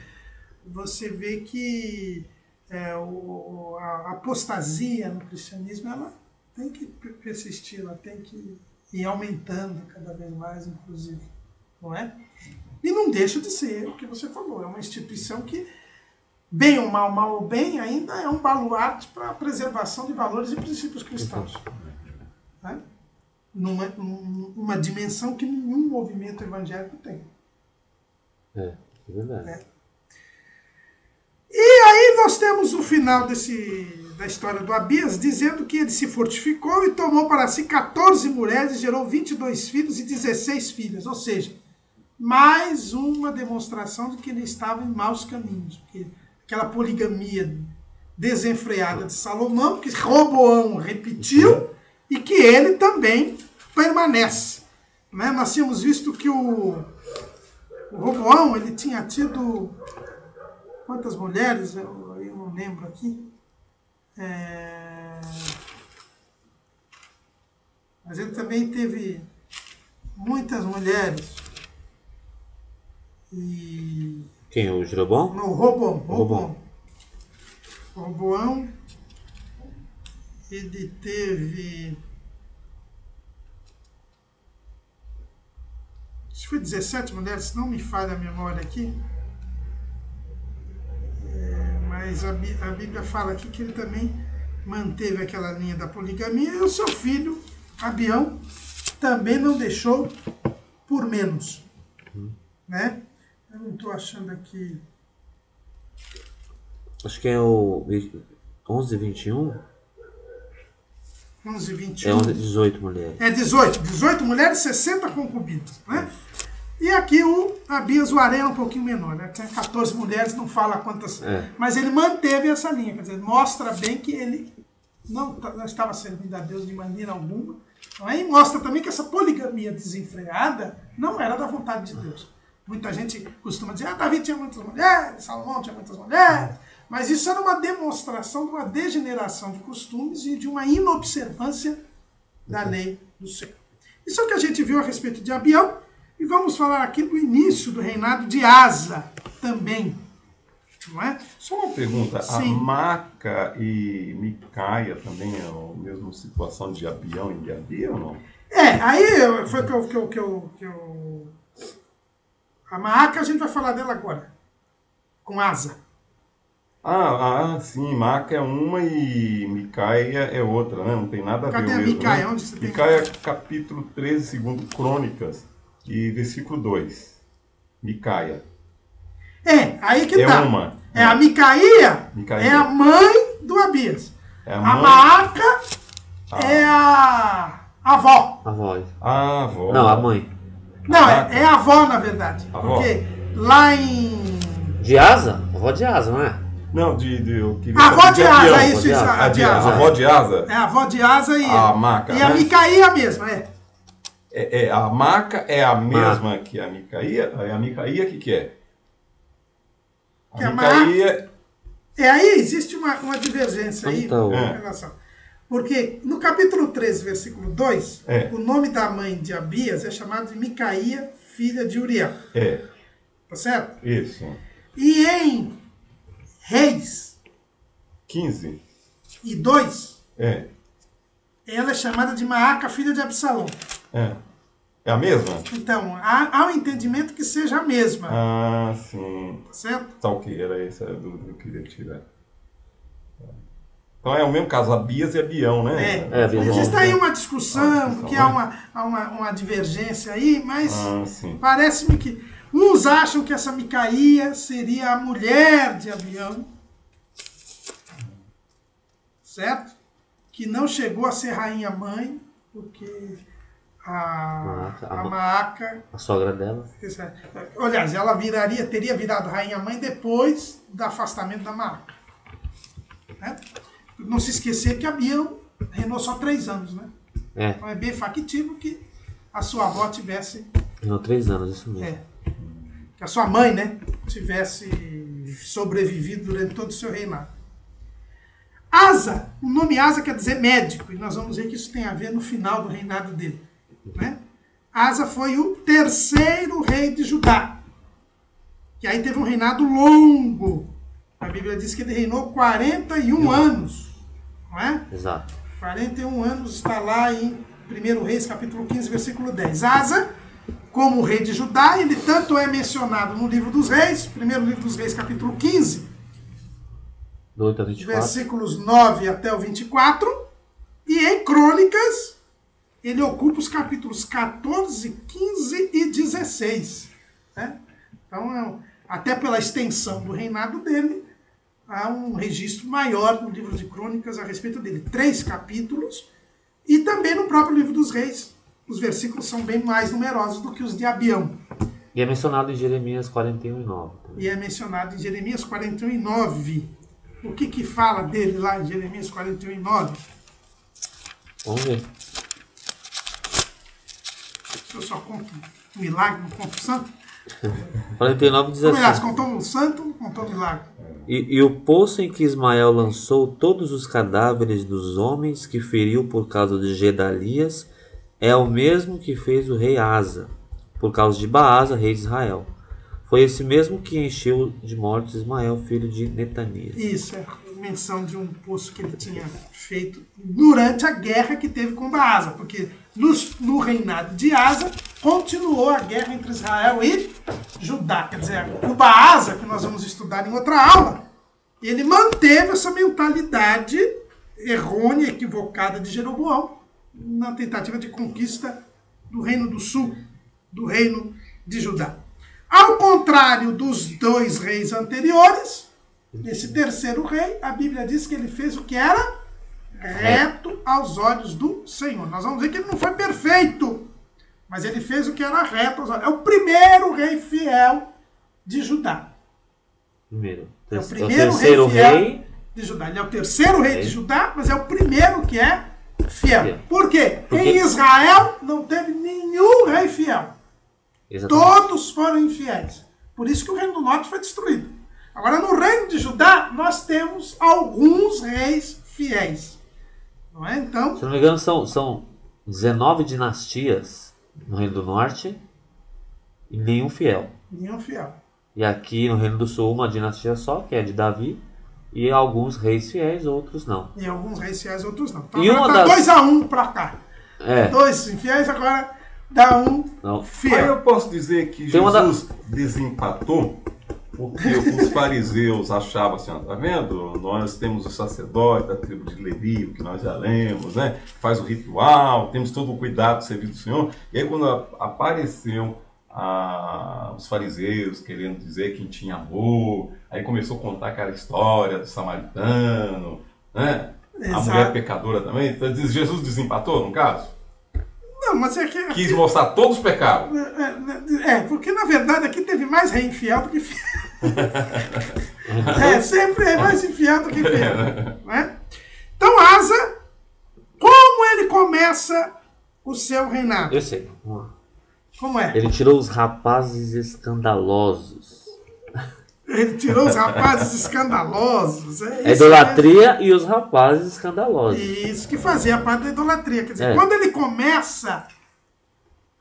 você vê que a apostasia no cristianismo ela tem que persistir, ela tem que ir aumentando cada vez mais, inclusive. Não é? E não deixa de ser o que você falou. É uma instituição que, bem ou mal, mal ou bem, ainda é um baluarte para a preservação de valores e princípios cristãos. Né? Numa dimensão que nenhum movimento evangélico tem. É verdade. E aí nós temos o final da história do Abias, dizendo que ele se fortificou e tomou para si 14 mulheres, gerou 22 filhos e 16 filhas. Ou seja, mais uma demonstração de que ele estava em maus caminhos. Porque aquela poligamia desenfreada de Salomão, que Roboão repetiu, e que ele também permanece. Né? Nós tínhamos visto que o Roboão ele tinha tido... Quantas mulheres? Eu não lembro aqui. Mas ele também teve muitas mulheres. Quem? O Jeroboão? Não, o Roboão. Ele teve... Acho que foi 17 mulheres, se não me falha a memória aqui. Mas a Bíblia fala aqui que ele também manteve aquela linha da poligamia e o seu filho, Abião, também não deixou por menos. Né? Eu não estou achando aqui... Acho que é o 11:21. 11:21. 18 mulheres. 18 mulheres, 60 concubinas. Né? E aqui o Abias, o Aré é um pouquinho menor, né? Tem 14 mulheres, não fala quantas. Mas ele manteve essa linha, quer dizer, mostra bem que ele não estava servindo a Deus de maneira alguma. Aí mostra também que essa poligamia desenfreada não era da vontade de Deus. Muita gente costuma dizer, Davi tinha muitas mulheres, Salomão tinha muitas mulheres, mas isso era uma demonstração de uma degeneração de costumes e de uma inobservância da lei do Senhor. Isso é o que a gente viu a respeito de Abião. E vamos falar aqui do início do reinado de Asa também. Não é? Só uma pergunta, Sim. A Maca e Micaia também é a mesma situação de Abião e de Abia ou não? Aí foi que eu... A Maaca a gente vai falar dela agora, com Asa. Sim, Maca é uma e Micaia é outra, né? Não tem nada a ver Cadê a mesmo, Micaia? né? Onde você tem? Micaia, capítulo 13, segundo Crônicas, e versículo 2. Micaia. Aí que É tá. uma. A Micaia Micaia. é a mãe do Abias. É a A mãe. Maaca é a avó. A voz. A avó. Não, a mãe. Não, Maaca. é a avó, na verdade. Avó. Porque lá em... De asa? A avó de asa, não é? Não, eu queria A avó saber de avião. asa, isso, A a de de A asa. avó de asa? É a avó de asa e A Maaca, e a né? Micaia mesma, A Maca é a mesma que a Micaia? A Micaia, o que é? Que A a Micaia... Aí existe uma divergência aí Então, em relação. Porque no capítulo 13, versículo 2, o nome da mãe de Abias é chamado de Micaia, filha de Uriel. Tá certo? Isso. E em Reis 15. e 2, É. ela é chamada de Maaca, filha de Absalão. É a mesma? Então, há um entendimento que seja a mesma. Sim. Tá certo? Tá ok, era essa a dúvida que eu queria tirar. Então é o mesmo caso, Abias e Abião, né? Existe aí uma discussão, porque né? há uma divergência aí, mas Sim. parece-me que uns acham que essa Micaia seria a mulher de Abião, certo? Que não chegou a ser rainha-mãe, porque a Maaca... A sogra dela. Aliás, ela teria virado rainha-mãe depois do afastamento da Maaca. Né? Não se esquecer que Abião reinou só 3 anos, né? Então é bem factível que a sua avó tivesse... Reinou 3 anos, isso mesmo. Que a sua mãe, né, tivesse sobrevivido durante todo o seu reinado. Asa, o nome Asa quer dizer médico, e nós vamos ver que isso tem a ver no final do reinado dele. Né? Asa foi o 3º rei de Judá, que aí teve um reinado longo. A Bíblia diz que ele reinou 41 anos. Não é? Exato. 41 anos está lá em 1 Reis, capítulo 15, versículo 10. Asa, como rei de Judá, ele tanto é mencionado no livro dos reis, primeiro livro dos reis, capítulo 15, do 8 a 24. versículos 9 até o 24, e em Crônicas, ele ocupa os capítulos 14, 15 e 16. Né? Então, até pela extensão do reinado dele, há um registro maior no livro de Crônicas a respeito dele. 3 capítulos, e também no próprio livro dos reis, os versículos são bem mais numerosos do que os de Abião. E é mencionado em Jeremias 41 e 9. E é mencionado em Jeremias 41 e 9. O que fala dele lá em Jeremias 41 e 9? Vamos ver. Eu só conto um milagre, não conto o santo? 49 diz assim: Aliás, contou um santo, não contou um milagre. E o poço em que Ismael lançou todos os cadáveres dos homens que feriu por causa de Gedalias é o mesmo que fez o rei Asa, por causa de Baasa, rei de Israel. Foi esse mesmo que encheu de mortes Ismael, filho de Netanias. Isso, é menção de um poço que ele tinha feito durante a guerra que teve com Baasa, porque no reinado de Asa continuou a guerra entre Israel e Judá. Quer dizer, o Baasa, que nós vamos estudar em outra aula, ele manteve essa mentalidade errônea, equivocada de Jeroboão, na tentativa de conquista do reino do sul, do reino de Judá. Ao contrário dos 2 reis anteriores, esse 3º rei, a Bíblia diz que ele fez o que era reto aos olhos do Senhor. Nós vamos ver que ele não foi perfeito, mas ele fez o que era reto aos olhos. É o primeiro rei fiel de Judá. É o primeiro rei fiel de Judá. Ele é o 3º rei de Judá, mas é o primeiro que é fiel. Por quê? Porque em Israel não teve nenhum rei fiel. Exatamente. Todos foram infiéis. Por isso que o reino do norte foi destruído. Agora, no reino de Judá, nós temos alguns reis fiéis. Não é? Então, se não me engano, são 19 dinastias no reino do norte e nenhum fiel. Nenhum fiel. E aqui no reino do sul, uma dinastia só, que é de Davi, e alguns reis fiéis, outros não. E alguns reis fiéis, outros não. Então, e agora tá 2-1 para cá. É. 2 infiéis, agora dá um não. fiel. Aí eu posso dizer que Jesus desempatou, Porque os fariseus achavam assim, ó, tá vendo? Nós temos o sacerdote da tribo de Levi, o que nós já lemos, né? Faz o ritual, temos todo o cuidado do serviço do Senhor. E aí quando apareceu os fariseus querendo dizer quem tinha amor, aí começou a contar aquela história do samaritano, né? A mulher pecadora também. Então, Jesus desempatou, no caso? Não, mas é que... Quis mostrar todos os pecados. Porque na verdade aqui teve mais rei infiel do que fiel. Sempre é mais infiel do que fiel. Né? Então Asa, como ele começa o seu reinado? Eu sei. Vamos lá. Como é? Ele tirou os rapazes escandalosos. Ele tirou os rapazes escandalosos. A idolatria e os rapazes escandalosos. Isso que fazia parte da idolatria. Quer dizer, quando ele começa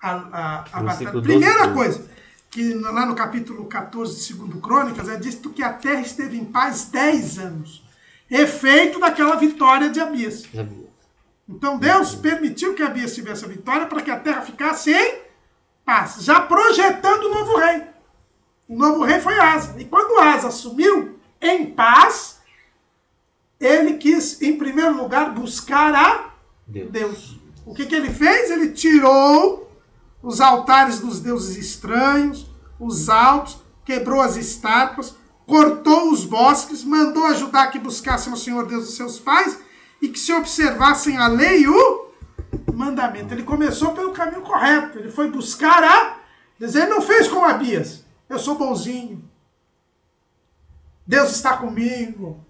a batalha... Primeira coisa, que lá no capítulo 14 de 2 Crônicas, é dito que a terra esteve em paz 10 anos. Efeito daquela vitória de Abias. Então Deus permitiu que Abias tivesse a vitória para que a terra ficasse em paz. Já projetando o novo rei. O novo rei foi Asa. E quando Asa assumiu em paz, ele quis, em primeiro lugar, buscar a Deus. O que ele fez? Ele tirou os altares dos deuses estranhos, os altos, quebrou as estátuas, cortou os bosques, mandou ajudar que buscassem o Senhor Deus dos seus pais e que se observassem a lei e o mandamento. Ele começou pelo caminho correto. Ele foi buscar a Deus. Ele não fez como Abias. Eu sou bonzinho. Deus está comigo.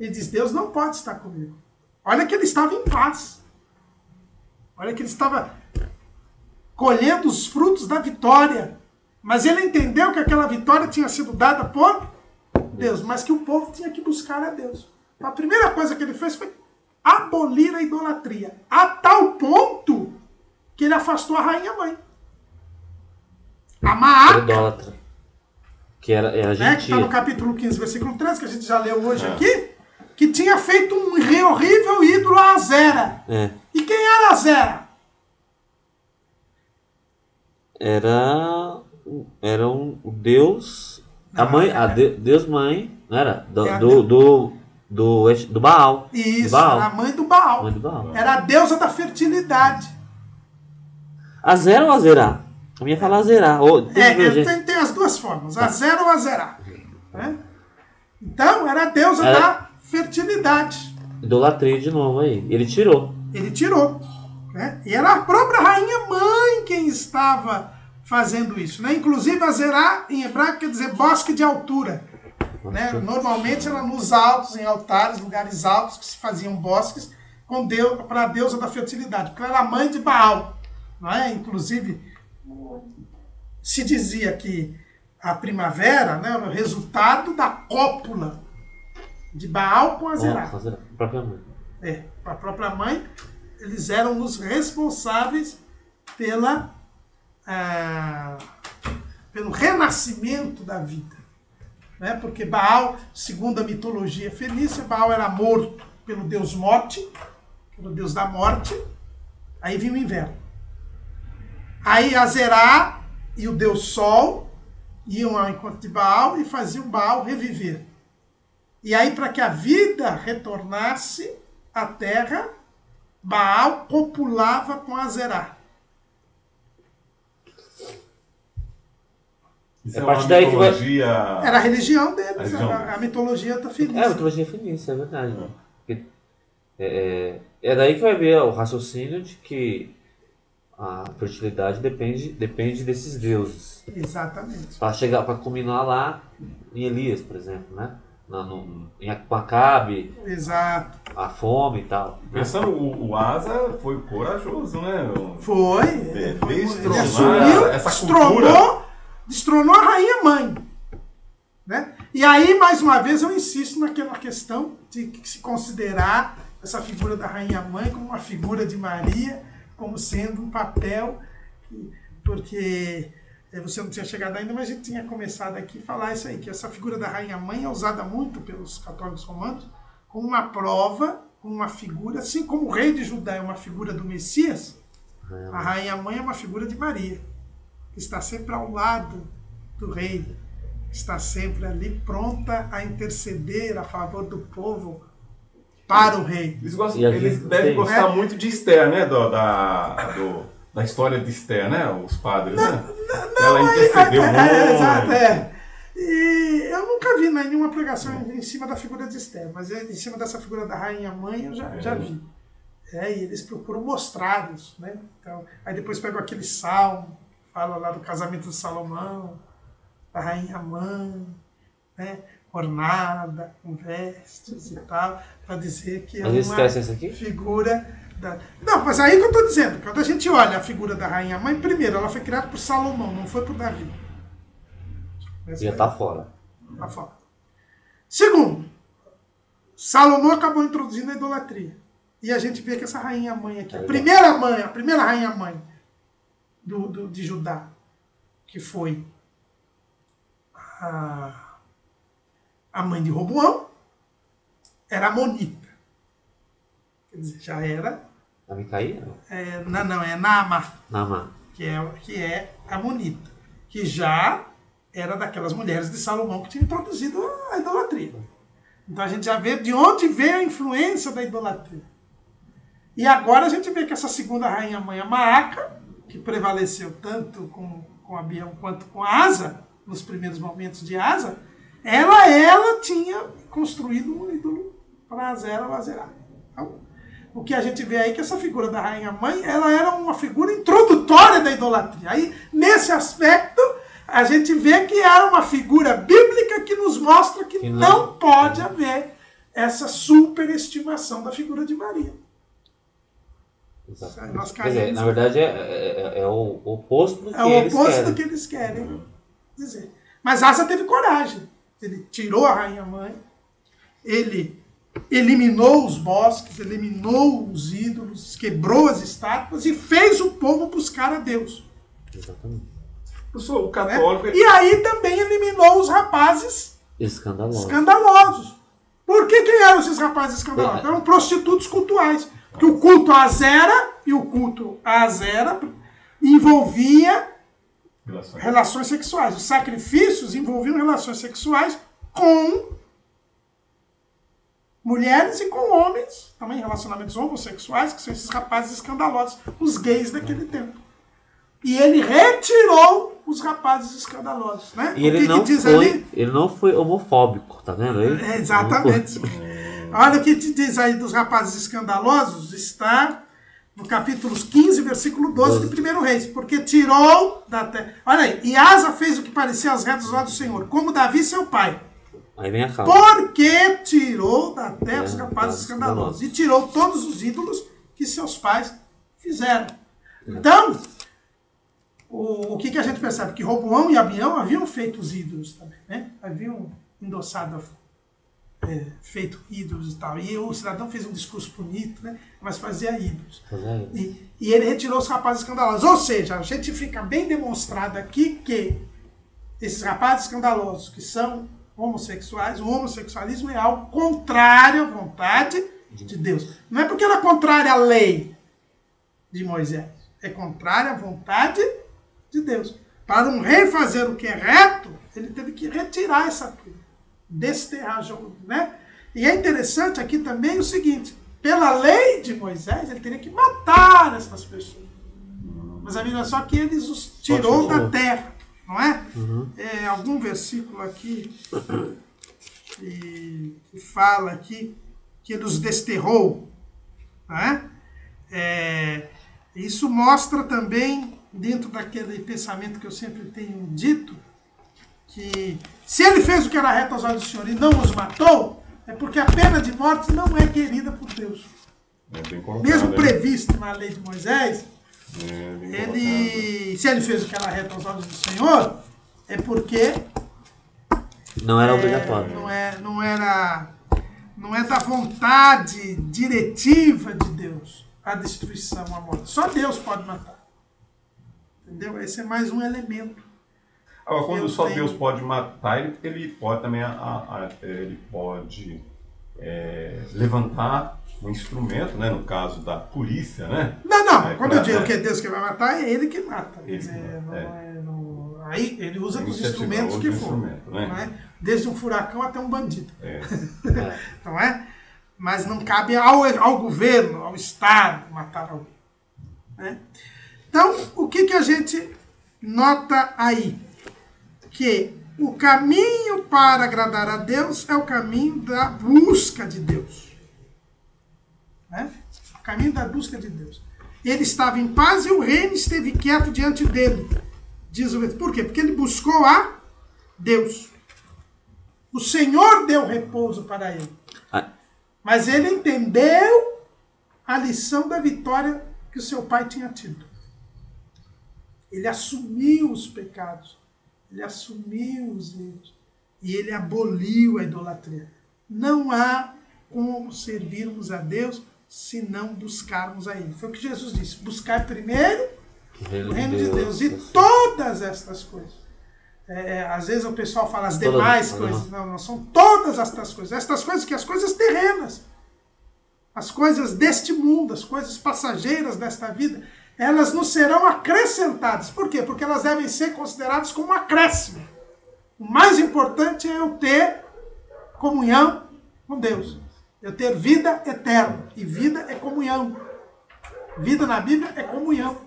Ele diz, Deus não pode estar comigo. Olha que ele estava em paz. Olha que ele estava colhendo os frutos da vitória. Mas ele entendeu que aquela vitória tinha sido dada por Deus, mas que o povo tinha que buscar a Deus. A primeira coisa que ele fez foi abolir a idolatria. A tal ponto que ele afastou a rainha mãe. A Maaca. Idólatra. Que era a gente. Que está no capítulo 15, versículo 13, que a gente já leu hoje aqui, que tinha feito um horrível ídolo a Azera. E quem era Azera? Era um Deus. Deus mãe, não era? Do Baal. Isso, do Baal. era a mãe do Baal. Mãe do Baal. Era a deusa da fertilidade. Azera ou Azerá? A minha fala Azerá. Tem as duas formas, Azera ou Azerá. Né? Então, era a deusa da fertilidade. Idolatria de novo aí. Ele tirou. Ele tirou. Né? E era a própria rainha mãe quem estava fazendo isso. Né? Inclusive, Azerá, em hebraico, quer dizer bosque de altura. Né? Normalmente era nos altos, em altares, lugares altos, que se faziam bosques para a deusa da fertilidade. Porque ela era a mãe de Baal. Não é? Inclusive, se dizia que a primavera, né, era o resultado da cópula de Baal com Azerá. A própria mãe. A própria mãe, eles eram os responsáveis pelo renascimento da vida. Né? Porque Baal, segundo a mitologia fenícia, Baal era morto pelo deus Morte, pelo deus da morte, aí vinha o inverno. Aí Azerá e o deus Sol iam ao encontro de Baal e faziam Baal reviver. E aí, para que a vida retornasse à terra, Baal copulava com Azerá. Isso é uma mitologia... Era a religião deles, a mitologia da Fenícia. A mitologia fenícia, é verdade. É daí que vai ver o raciocínio de que a fertilidade depende desses deuses. Exatamente. Para culminar lá em Elias, por exemplo, né? Com Acabe. Exato. A fome e tal. Pensando, o Asa foi corajoso, né? Foi. Destronou a rainha mãe. Né? E aí, mais uma vez, eu insisto naquela questão de se considerar essa figura da rainha mãe como uma figura de Maria, como sendo um papel, porque você não tinha chegado ainda, mas a gente tinha começado aqui a falar isso aí, que essa figura da rainha mãe é usada muito pelos católicos romanos como uma prova, como uma figura, assim como o rei de Judá é uma figura do Messias, a rainha mãe é uma figura de Maria, que está sempre ao lado do rei. está sempre ali pronta a interceder a favor do povo para o rei. Eles devem gostar muito de Esther, né? Da história de Esther, né? Os padres, né? Ela intercedeu muito. Exato, E eu nunca vi nenhuma pregação em cima da figura de Esther, mas em cima dessa figura da rainha mãe eu já vi. E eles procuram mostrar isso, né? Então, aí depois pegam aquele salmo, fala lá do casamento de Salomão, da rainha mãe, né? Ornada, com vestes e tal, para dizer que é uma figura da... Não, mas aí que eu estou dizendo, quando a gente olha a figura da rainha mãe, primeiro, ela foi criada por Salomão, não foi por Davi. Já está fora. Está fora. Segundo, Salomão acabou introduzindo a idolatria. E a gente vê que essa rainha mãe aqui, a primeira rainha mãe de Judá, que foi a mãe de Roboão, era amonita. Quer dizer, já era... A Micaía? Não, é Naamá. Naamá. Que é amonita. Que já era daquelas mulheres de Salomão que tinham introduzido a idolatria. Então a gente já vê de onde veio a influência da idolatria. E agora a gente vê que essa segunda rainha mãe, a Maaca, que prevaleceu tanto com Abião quanto com Asa, nos primeiros momentos de Asa, ela tinha construído um ídolo para Azera ou Azerá. Então, o que a gente vê aí é que essa figura da rainha mãe, ela era uma figura introdutória da idolatria. Aí, nesse aspecto, a gente vê que era uma figura bíblica que nos mostra que não pode haver essa superestimação da figura de Maria. Nós caímos, na verdade, é o oposto do que eles querem. É o oposto do que eles querem dizer. Mas Asa teve coragem. Ele tirou a rainha-mãe, ele eliminou os bosques, eliminou os ídolos, quebrou as estátuas e fez o povo buscar a Deus. Exatamente. O católico... E aí também eliminou os rapazes escandalosos. Por que eram esses rapazes escandalosos? Eram prostitutos cultuais. Porque o culto a Azera e o culto a Azera envolvia relações sexuais. Os sacrifícios envolviam relações sexuais com mulheres e com homens, também relacionamentos homossexuais, que são esses rapazes escandalosos, os gays daquele tempo. E ele retirou os rapazes escandalosos, né? E ele não foi homofóbico, tá vendo aí? Exatamente. Olha o que te diz aí dos rapazes escandalosos, está no capítulo 15, versículo 12 de 1 Reis. Porque tirou da terra... Olha aí, e Asa fez o que parecia aos retos dos olhos do Senhor, como Davi seu pai. Aí vem a causa. Porque tirou da terra os rapazes escandalosos. E tirou todos os ídolos que seus pais fizeram. Então, o que a gente percebe? Que Roboão e Abião haviam feito os ídolos também, né? Haviam endossado feito ídolos e tal. E o cidadão fez um discurso bonito, né? Mas fazia ídolos. E ele retirou os rapazes escandalosos. Ou seja, a gente fica bem demonstrado aqui que esses rapazes escandalosos que são homossexuais, o homossexualismo é algo contrário à vontade de Deus. Não é porque era contrário à lei de Moisés. É contrário à vontade de Deus. Para um rei fazer o que é reto, ele teve que retirar essa coisa. Desterrar, né? E é interessante aqui também o seguinte, pela lei de Moisés, ele teria que matar essas pessoas. Mas a Bíblia só que eles os tirou da terra, não é? Algum versículo aqui que fala aqui que ele os desterrou, não é? Isso mostra também, dentro daquele pensamento que eu sempre tenho dito, que se ele fez o que era reto aos olhos do Senhor e não os matou, é porque a pena de morte não é querida por Deus. Mesmo previsto na lei de Moisés, se ele fez o que era reto aos olhos do Senhor, é porque não era obrigatório. Não é da vontade diretiva de Deus a destruição, a morte. Só Deus pode matar. Entendeu? Esse é mais um elemento. Agora, quando só Deus pode matar, ele pode também levantar um instrumento, né? No caso da polícia, né? Não. Quando eu digo que é Deus que vai matar, é ele que mata. Quer dizer, Aí ele usa dos Iniciativa, instrumentos que outro for. instrumento, né? Não é? Desde um furacão até um bandido. É. Não é? Mas não cabe ao governo, ao Estado, matar alguém. Né? Então, o que a gente nota aí? Que o caminho para agradar a Deus é o caminho da busca de Deus. Né? O caminho da busca de Deus. Ele estava em paz e o reino esteve quieto diante dele. Diz o... Por quê? Porque ele buscou a Deus. O Senhor deu repouso para ele. Mas ele entendeu a lição da vitória que o seu pai tinha tido. Ele assumiu os pecados. Ele assumiu os erros. E ele aboliu a idolatria. Não há como servirmos a Deus se não buscarmos a Ele. Foi o que Jesus disse. Buscar primeiro o reino de Deus. E todas estas coisas. Às vezes o pessoal fala as demais coisas. Não, são todas estas coisas. Estas coisas que as coisas terrenas. As coisas deste mundo, as coisas passageiras desta vida, elas nos serão acrescentadas. Por quê? Porque elas devem ser consideradas como um acréscimo. O mais importante é eu ter comunhão com Deus. Eu ter vida eterna. E vida é comunhão. Vida na Bíblia é comunhão.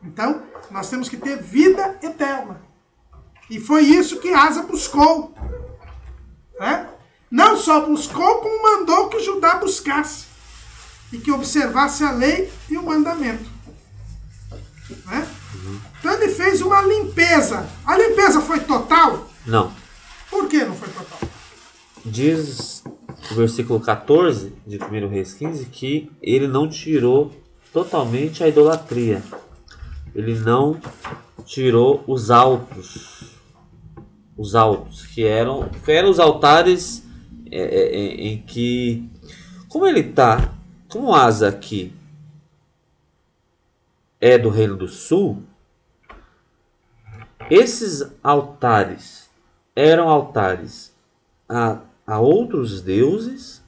Então, nós temos que ter vida eterna. E foi isso que Asa buscou. Né? Não só buscou, como mandou que Judá buscasse. E que observasse a lei e o mandamento. Né? Então ele fez uma limpeza. A limpeza foi total? Não. Por que não foi total? Diz o versículo 14 de 1 Reis 15 que ele não tirou totalmente a idolatria. Ele não tirou os altos. Os altos, que eram os altares em que... Como ele está... Como Asa aqui é do Reino do Sul, esses altares eram altares a outros deuses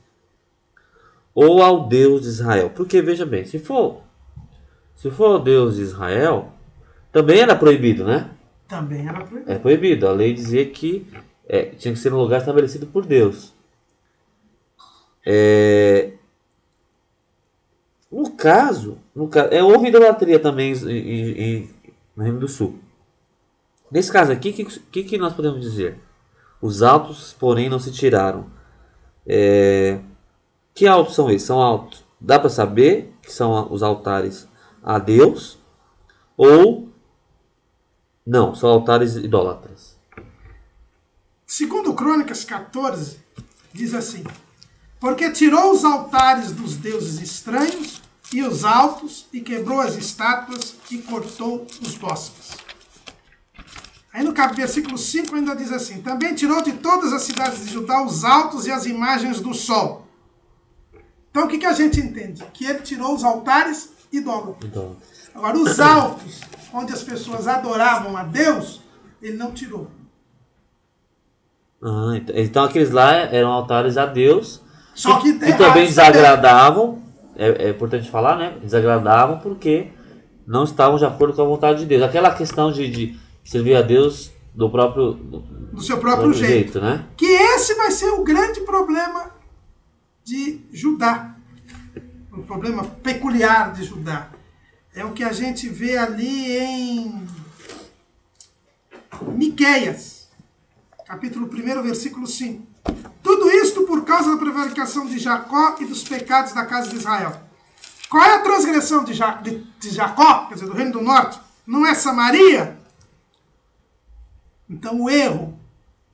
ou ao Deus de Israel. Porque, veja bem, se for o Deus de Israel, também era proibido, né? Também era proibido. É proibido. A lei dizia que tinha que ser um lugar estabelecido por Deus. No caso, houve idolatria também no Reino do Sul. Nesse caso aqui, o que nós podemos dizer? Os altos, porém, não se tiraram. Que altos são esses? São altos. Dá para saber que são os altares a Deus ou não, são altares idólatras. Segundo Crônicas 14, diz assim: porque tirou os altares dos deuses estranhos e os altos, e quebrou as estátuas e cortou os bosques. Aí no versículo 5 ainda diz assim: também tirou de todas as cidades de Judá os altos e as imagens do sol. Então o que a gente entende? Que ele tirou os altares idólatras. Agora os altos, onde as pessoas adoravam a Deus, ele não tirou. Então aqueles lá eram altares a Deus. Só que também desagradavam, é importante falar, né? Desagradavam porque não estavam de acordo com a vontade de Deus. Aquela questão de servir a Deus do seu próprio jeito, né? Que esse vai ser o grande problema de Judá. O problema peculiar de Judá. É o que a gente vê ali em Miqueias, capítulo 1, versículo 5. Tudo isto por causa da prevaricação de Jacó e dos pecados da casa de Israel. Qual é a transgressão de Jacó, quer dizer, do Reino do Norte? Não é Samaria? Então o erro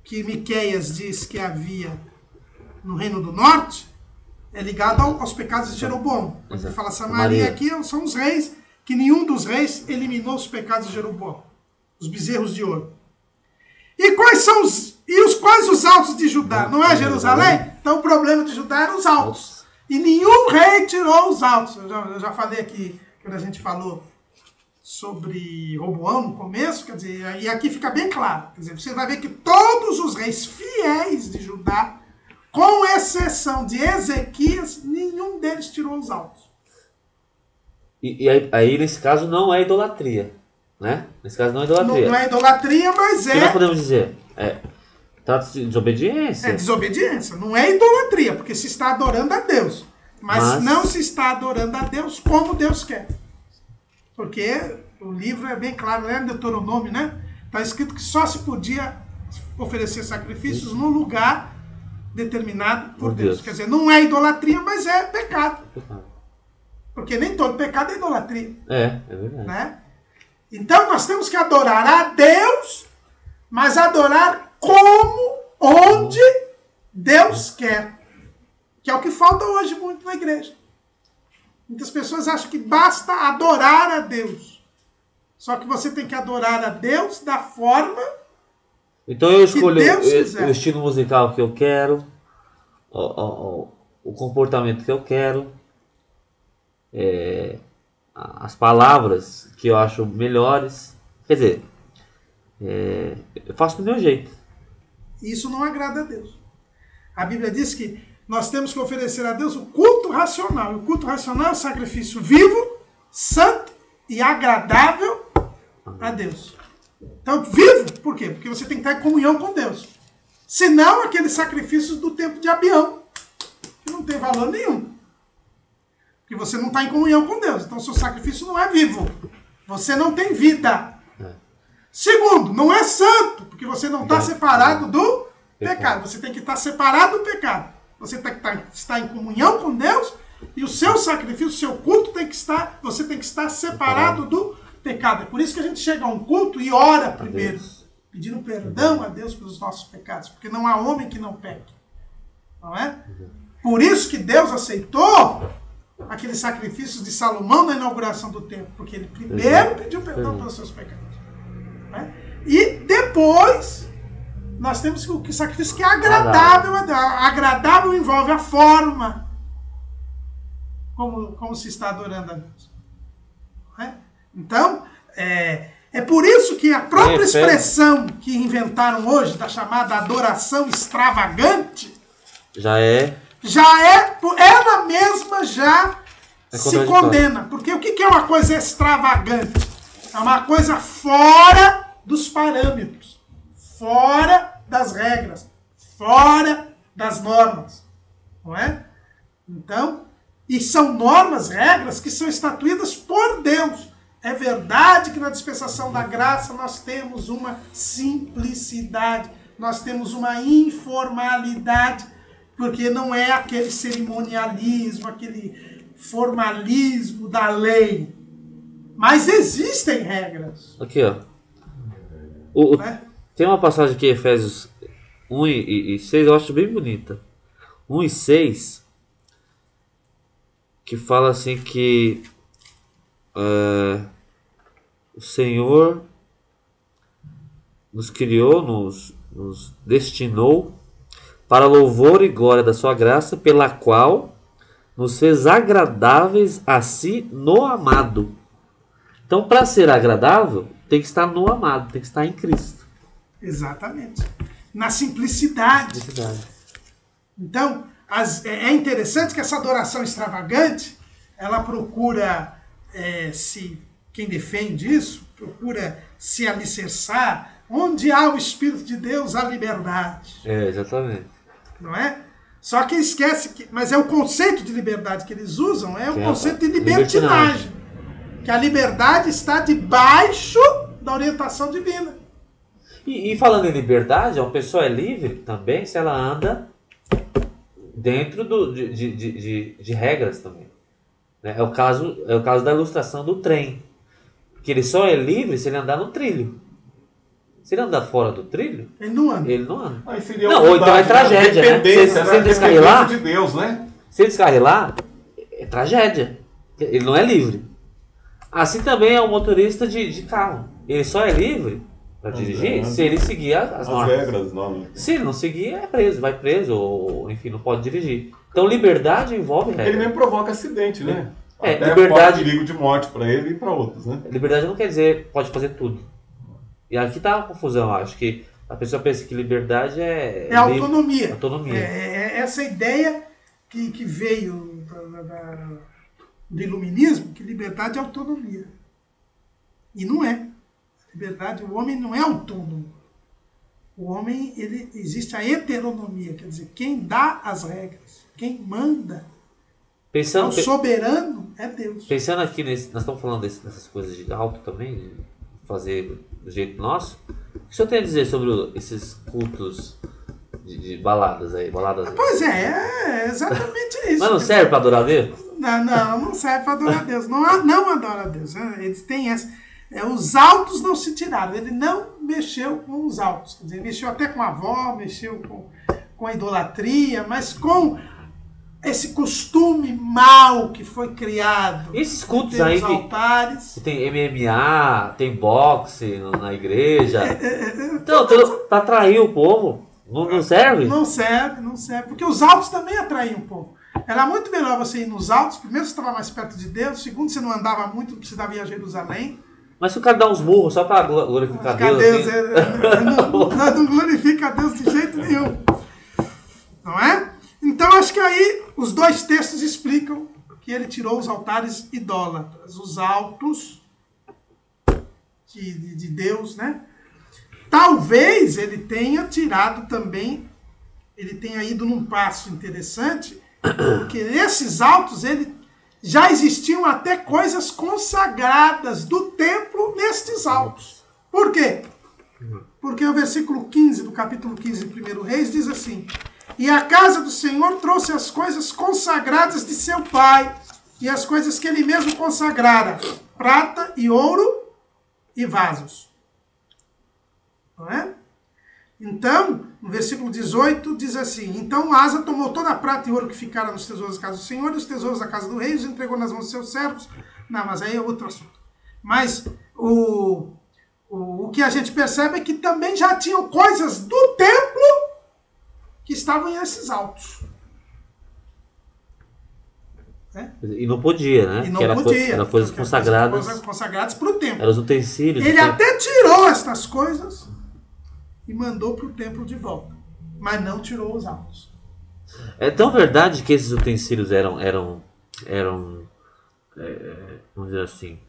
que Miqueias diz que havia no Reino do Norte é ligado aos pecados de Jeroboão. Quando ele fala Samaria aqui, são os reis, que nenhum dos reis eliminou os pecados de Jeroboão, os bezerros de ouro. E quais os altos de Judá? Não é Jerusalém? Então o problema de Judá eram os altos. E nenhum rei tirou os altos. Eu já falei aqui, quando a gente falou sobre Roboão no começo, quer dizer, e aqui fica bem claro. Quer dizer, você vai ver que todos os reis fiéis de Judá, com exceção de Ezequias, nenhum deles tirou os altos. E aí, nesse caso, não é idolatria. Né? Nesse caso não é Não, idolatria. não é idolatria, mas O que nós é podemos dizer? Trata-se de desobediência. desobediência. Não é idolatria, porque se está adorando a Deus. Mas não se está adorando a Deus como Deus quer. Porque o livro é bem claro, né? Deuteronômio, né? Está escrito que só se podia oferecer sacrifícios num lugar determinado por Deus. Quer dizer, não é idolatria, mas é pecado. Porque nem todo pecado é idolatria. É verdade. Né? Então nós temos que adorar a Deus, mas adorar como, onde Deus quer. Que é o que falta hoje muito na igreja. Muitas pessoas acham que basta adorar a Deus. Só que você tem que adorar a Deus da forma então eu escolho o estilo musical que eu quero, o comportamento que eu quero, as palavras que eu acho melhores. Quer dizer, eu faço do meu jeito. Isso não agrada a Deus. A Bíblia diz que nós temos que oferecer a Deus o culto racional. E o culto racional é o sacrifício vivo, santo e agradável a Deus. Então, vivo, por quê? Porque você tem que estar em comunhão com Deus. Senão, aqueles sacrifícios do tempo de Abião, que não tem valor nenhum. Porque você não está em comunhão com Deus. Então, seu sacrifício não é vivo. Você não tem vida. Segundo, não é santo, porque você não está separado do pecado. Você tem que estar separado do pecado. Você tem que estar em comunhão com Deus e o seu sacrifício, o seu culto tem que estar, você tem que estar separado do pecado. É por isso que a gente chega a um culto e ora primeiro, pedindo perdão a Deus pelos nossos pecados, porque não há homem que não peque. Não é? Por isso que Deus aceitou aqueles sacrifícios de Salomão na inauguração do templo, porque ele primeiro pediu perdão pelos seus pecados. Não é? E depois nós temos o sacrifício que é agradável a Deus. Agradável envolve a forma como se está adorando a Deus. Não é? Então, é por isso que a própria expressão que inventaram hoje, da chamada adoração extravagante, ela mesma já se condena. Porque o que é uma coisa extravagante? É uma coisa fora dos parâmetros, fora das regras, fora das normas. Não é? Então, e são normas, regras que são estatuídas por Deus. É verdade que na dispensação da graça nós temos uma simplicidade, nós temos uma informalidade, porque não é aquele cerimonialismo, aquele formalismo da lei. Mas existem regras. Aqui, ó. Tem uma passagem aqui, Efésios 1 e 6, eu acho bem bonita. 1 e 6, que fala assim que o Senhor nos criou, nos destinou para louvor e glória da sua graça, pela qual nos fez agradáveis a si no amado. Então, para ser agradável, tem que estar no amado, tem que estar em Cristo. Exatamente. Na simplicidade. Então, é interessante que essa adoração extravagante, ela procura, quem defende isso, procura se alicerçar. Onde há o Espírito de Deus, há liberdade. Exatamente. Não é? Só que esquece que... Mas é o conceito de liberdade que eles usam, é o conceito de libertinagem. Que a liberdade está debaixo da orientação divina. E falando em liberdade, uma pessoa é livre também se ela anda dentro de regras também. É o caso da ilustração do trem. Que ele só é livre se ele andar no trilho. Se ele andar fora do trilho, ele não anda. Ou então é tragédia, né? Se ele descarrilar, de Deus, né? Se ele descarrilar, é tragédia. Ele não é livre. Assim também é o motorista de carro. Ele só é livre para dirigir se ele seguir as normas. Regras, normas. Se ele não seguir, é preso, vai preso, ou enfim, não pode dirigir. Então liberdade envolve regra. Ele mesmo provoca acidente, né? Até liberdade, perigo de morte para ele e para outros, né? Liberdade não quer dizer pode fazer tudo. E aqui tá a confusão, acho que a pessoa pensa que liberdade é autonomia. É essa ideia que veio do iluminismo, que liberdade é autonomia. E não é. Liberdade, o homem não é autônomo. O homem, existe a heteronomia, quer dizer, quem dá as regras, quem manda, o soberano é Deus. Pensando aqui, nós estamos falando dessas coisas de alto também, de fazer do jeito nosso. O que o senhor tem a dizer sobre esses cultos de baladas aí? Pois é exatamente isso. Mas não serve para adorar a Deus? Não serve para adorar a Deus. Não adora a Deus. Eles têm essa... os altos não se tiraram. Ele não mexeu com os altos. Quer dizer, mexeu até com a avó, mexeu com a idolatria, mas com esse costume mau que foi criado. Esses cultos aí altares. Que tem MMA, tem boxe na igreja. Então, para atrair o povo, não serve? Não serve. Porque os altos também atraem o povo. Era muito melhor você ir nos altos. Primeiro, você estava mais perto de Deus. Segundo, você não andava muito, não precisava ir a Jerusalém. Mas se o cara dá uns murros só para glorificar Deus... Não glorifica a Deus de jeito nenhum. Não é? Então, acho que aí os dois textos explicam que ele tirou os altares idólatras. Os altos de Deus, né? Talvez ele tenha tirado também... Ele tenha ido num passo interessante... Porque nesses altos já existiam até coisas consagradas do templo nestes altos. Por quê? Porque o versículo 15 do capítulo 15 de 1 Reis diz assim: e a casa do Senhor trouxe as coisas consagradas de seu pai e as coisas que ele mesmo consagrara, prata e ouro e vasos. Não é? Então, no versículo 18 diz assim: então Asa tomou toda a prata e ouro que ficaram nos tesouros da casa do Senhor e os tesouros da casa do rei e os entregou nas mãos dos seus servos. Não, mas aí é outro assunto. Mas o que a gente percebe é que também já tinham coisas do templo que estavam em esses altos. E não podia, né? E não podia. Eram coisas consagradas. Coisas consagradas para o templo. Eram os utensílios. Ele até tirou estas coisas e mandou para o templo de volta. Mas não tirou os altos. É tão verdade que esses utensílios eram vamos dizer assim,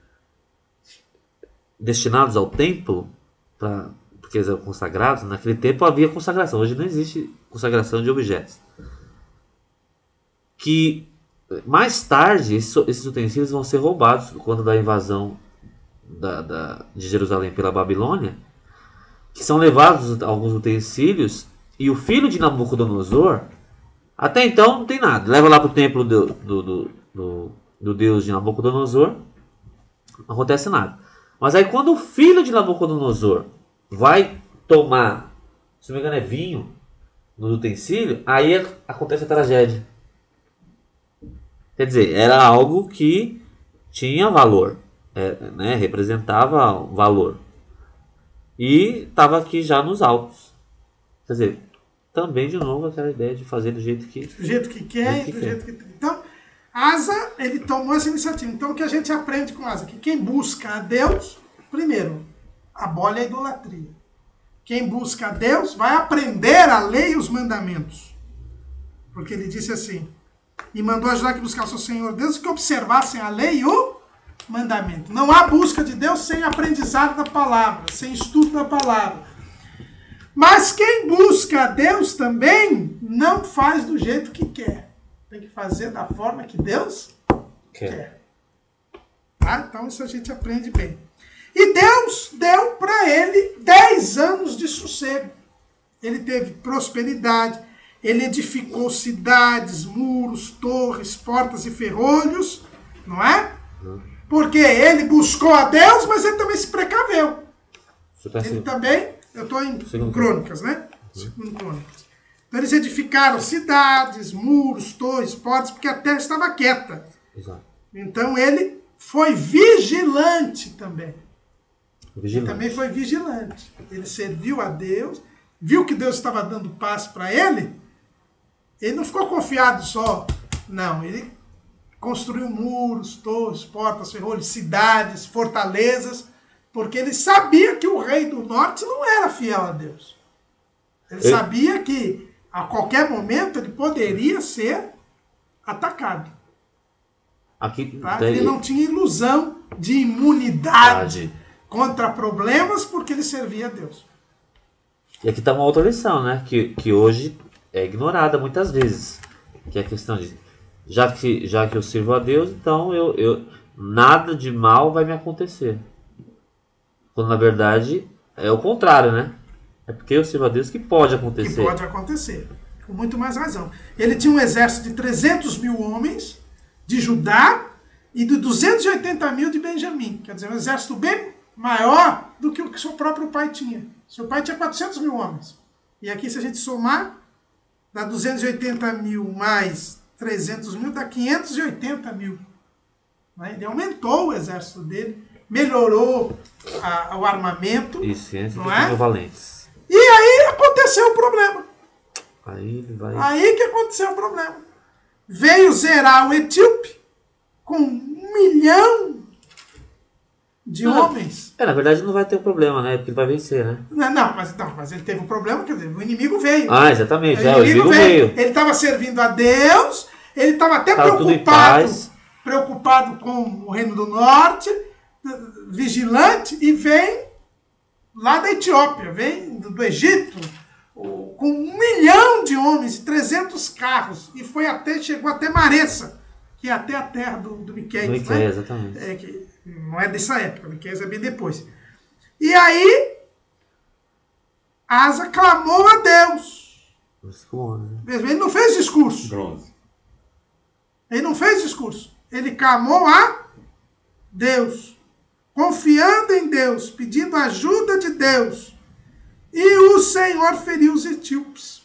destinados ao templo, porque eles eram consagrados. Naquele tempo havia consagração. Hoje não existe consagração de objetos. Que mais tarde esses utensílios vão ser roubados quando da invasão de Jerusalém pela Babilônia, que são levados alguns utensílios, e o filho de Nabucodonosor, até então não tem nada, leva lá para o templo do deus de Nabucodonosor, não acontece nada. Mas aí quando o filho de Nabucodonosor vai tomar, se não me engano é vinho, no utensílio, aí acontece a tragédia. Quer dizer, era algo que tinha valor, né? Representava valor. E estava aqui já nos altos. Quer dizer, também de novo aquela ideia de fazer do jeito que... Do jeito que quer e do jeito que... Então, Asa, ele tomou essa iniciativa. Então, o que a gente aprende com Asa? Que quem busca a Deus, primeiro, abole a idolatria. Quem busca a Deus vai aprender a lei e os mandamentos. Porque ele disse assim: e mandou ajudar que buscasse o Senhor Deus que observassem a lei e o mandamento. Não há busca de Deus sem aprendizado da palavra, sem estudo da palavra. Mas quem busca a Deus também não faz do jeito que quer. Tem que fazer da forma que Deus quer. Tá? Então isso a gente aprende bem. E Deus deu para ele 10 anos de sossego. Ele teve prosperidade, ele edificou cidades, muros, torres, portas e ferrolhos, não é? Porque ele buscou a Deus, mas ele também se precaveu. Ele também, eu estou em Crônicas, né? Segundo Crônicas. Então eles edificaram cidades, muros, torres, portas, porque a terra estava quieta. Exato. Então ele foi vigilante também. Vigilante. Ele também foi vigilante. Ele serviu a Deus, viu que Deus estava dando paz para ele. Ele não ficou confiado só. Não, ele construiu muros, torres, portas, ferrolhos, cidades, fortalezas, porque ele sabia que o rei do norte não era fiel a Deus. Ele sabia que a qualquer momento ele poderia ser atacado. Aqui, tá? Ele não tinha ilusão de imunidade contra problemas porque ele servia a Deus. E aqui está uma outra lição, né? Que hoje é ignorada muitas vezes. Que é a questão de, já que eu sirvo a Deus, então nada de mal vai me acontecer. Quando na verdade é o contrário, né? É porque eu sirvo a Deus que pode acontecer. Que pode acontecer. Com muito mais razão. Ele tinha um exército de 300 mil homens de Judá e de 280 mil de Benjamim. Quer dizer, um exército bem maior do que o que seu próprio pai tinha. Seu pai tinha 400 mil homens. E aqui, se a gente somar, dá 280 mil mais 300 mil, dá 580 mil. Ele aumentou o exército dele, melhorou o armamento. E ciência não é? valentes. E aí aconteceu o problema. Aí que aconteceu o problema. Veio Zerá o etíope com 1 milhão de homens. Na verdade não vai ter problema, né? Porque ele vai vencer, né? Mas ele teve um problema, quer dizer, o inimigo veio. Ah, exatamente. O inimigo veio. Ele estava servindo a Deus, ele estava até preocupado com o Reino do Norte, vigilante, e vem lá da Etiópia, vem do Egito, com 1 milhão de homens e 300 carros, e chegou até Maressa, que é até a terra do Miqueias. Miqueias, né? exatamente. Que não é dessa época, Miqueias é bem depois. E aí, Asa clamou a Deus. Ele não fez discurso. Bronze. Ele não fez discurso. Ele clamou a Deus, confiando em Deus, pedindo ajuda de Deus. E o Senhor feriu os etíopes.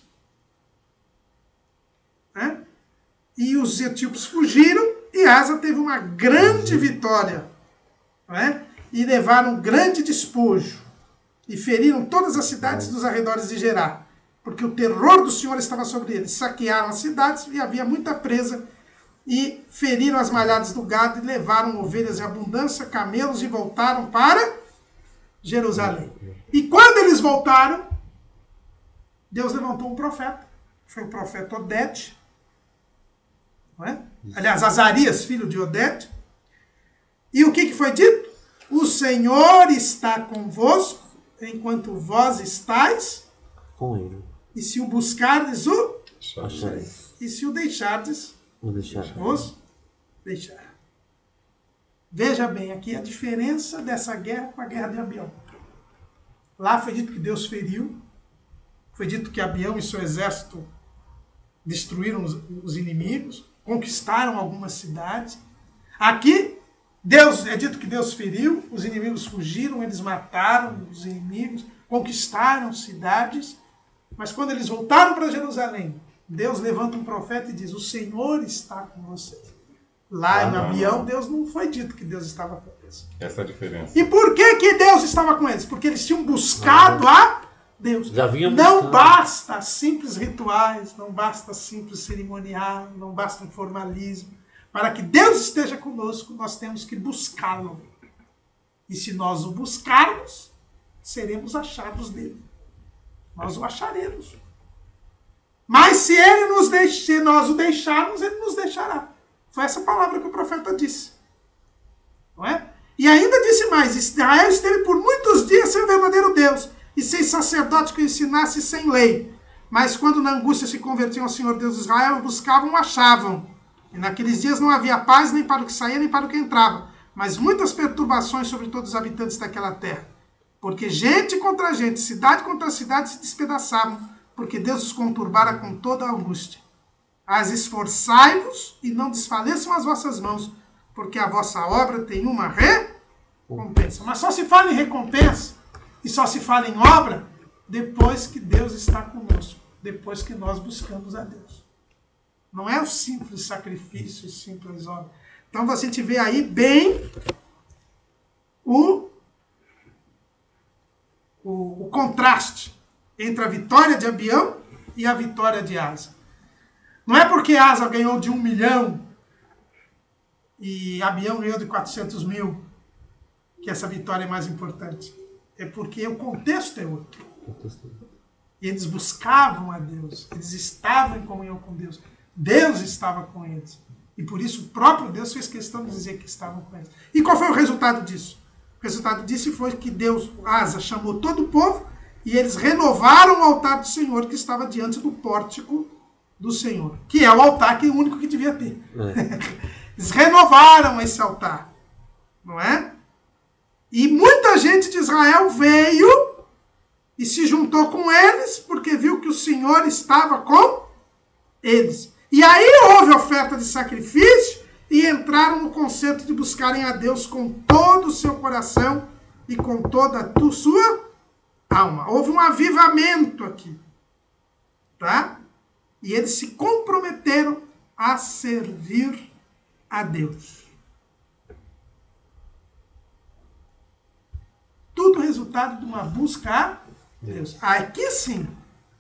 E os etíopes fugiram e Asa teve uma grande vitória. E levaram um grande despojo. E feriram todas as cidades dos arredores de Gerá. Porque o terror do Senhor estava sobre eles. Saquearam as cidades e havia muita presa. E feriram as malhadas do gado e levaram ovelhas em abundância, camelos, e voltaram para Jerusalém. E quando eles voltaram, Deus levantou um profeta. Foi o profeta Oded. Aliás, Azarias, filho de Oded. E o que foi dito? O Senhor está convosco, enquanto vós estáis com ele. E se o buscardes, o achareis. E se o deixardes, vos deixará. Veja bem, aqui a diferença dessa guerra com a guerra de Abião. Lá foi dito que Deus feriu, foi dito que Abião e seu exército destruíram os inimigos, conquistaram algumas cidades. Aqui, é dito que Deus feriu, os inimigos fugiram, eles mataram os inimigos, conquistaram cidades, mas quando eles voltaram para Jerusalém, Deus levanta um profeta e diz: o Senhor está com vocês. Lá em Abião, Deus não foi dito que Deus estava com eles. Essa é a diferença. E por que Deus estava com eles? Porque eles tinham buscado a Deus. Não basta simples rituais, não basta simples cerimonial, não basta um formalismo. Para que Deus esteja conosco, nós temos que buscá-lo. E se nós o buscarmos, seremos achados dele. Nós o acharemos. Mas se nós o deixarmos, ele nos deixará. Foi essa palavra que o profeta disse. Não é? E ainda disse mais: Israel esteve por muitos dias sem o verdadeiro Deus, e sem sacerdote que o ensinasse, sem lei. Mas quando na angústia se convertiam ao Senhor Deus de Israel, buscavam, o achavam. E naqueles dias não havia paz nem para o que saía, nem para o que entrava, mas muitas perturbações sobre todos os habitantes daquela terra. Porque gente contra gente, cidade contra cidade se despedaçavam, porque Deus os conturbara com toda a angústia. Mas esforçai-vos e não desfaleçam as vossas mãos, porque a vossa obra tem uma recompensa. Mas só se fala em recompensa e só se fala em obra depois que Deus está conosco, depois que nós buscamos a Deus. Não é o simples sacrifício, simples obra. Então a gente vê aí bem o contraste entre a vitória de Abião e a vitória de Asa. Não é porque Asa ganhou de 1 milhão e Abião ganhou de 400 mil que essa vitória é mais importante. É porque o contexto é outro. E eles buscavam a Deus. Eles estavam em comunhão com Deus. Deus estava com eles. E por isso o próprio Deus fez questão de dizer que estavam com eles. E qual foi o resultado disso? O resultado disso foi que Deus, Asa, chamou todo o povo e eles renovaram o altar do Senhor que estava diante do pórtico do Senhor, que é o altar que é o único que devia ter. Eles renovaram esse altar, não é? E muita gente de Israel veio e se juntou com eles, porque viu que o Senhor estava com eles. E aí houve oferta de sacrifício e entraram no conceito de buscarem a Deus com todo o seu coração e com toda a sua alma. Houve um avivamento aqui, tá? E eles se comprometeram a servir a Deus. Tudo resultado de uma busca a Deus. Aqui sim,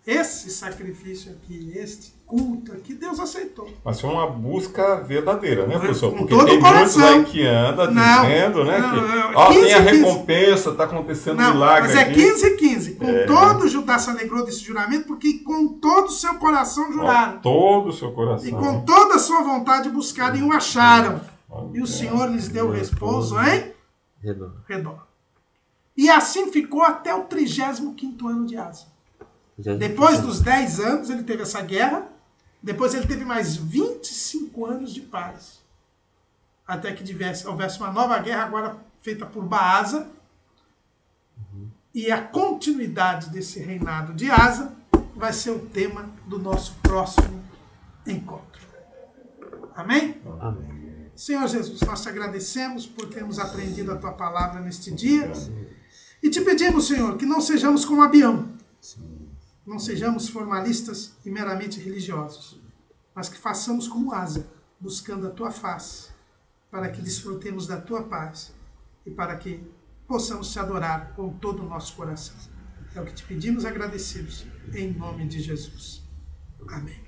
esse sacrifício aqui, este culto aqui, Deus aceitou. Mas foi uma busca verdadeira, né, professor? Com Porque todo tem o coração. muitos aí que andam dizendo, né, que 15, tem a 15. recompensa, está acontecendo Não, milagre mas é aqui. 15 e 15. Com todo Judá se alegrou desse juramento, porque com todo o seu coração juraram. Todo o seu coração. E com toda a sua vontade buscaram e o acharam. E o Senhor lhes deu repouso em redor. E assim ficou até o 35º ano de Asa. Depois dos 10 anos, ele teve essa guerra. Depois ele teve mais 25 anos de paz. Até que houvesse uma nova guerra, agora feita por Baasa. E a continuidade desse reinado de Asa vai ser o tema do nosso próximo encontro. Amém? Amém. Senhor Jesus, nós te agradecemos por termos aprendido a tua palavra neste dia. E te pedimos, Senhor, que não sejamos como Abião. Não sejamos formalistas e meramente religiosos, mas que façamos como Asa, buscando a tua face, para que desfrutemos da tua paz e para que possamos te adorar com todo o nosso coração. É o que te pedimos agradecidos, em nome de Jesus. Amém.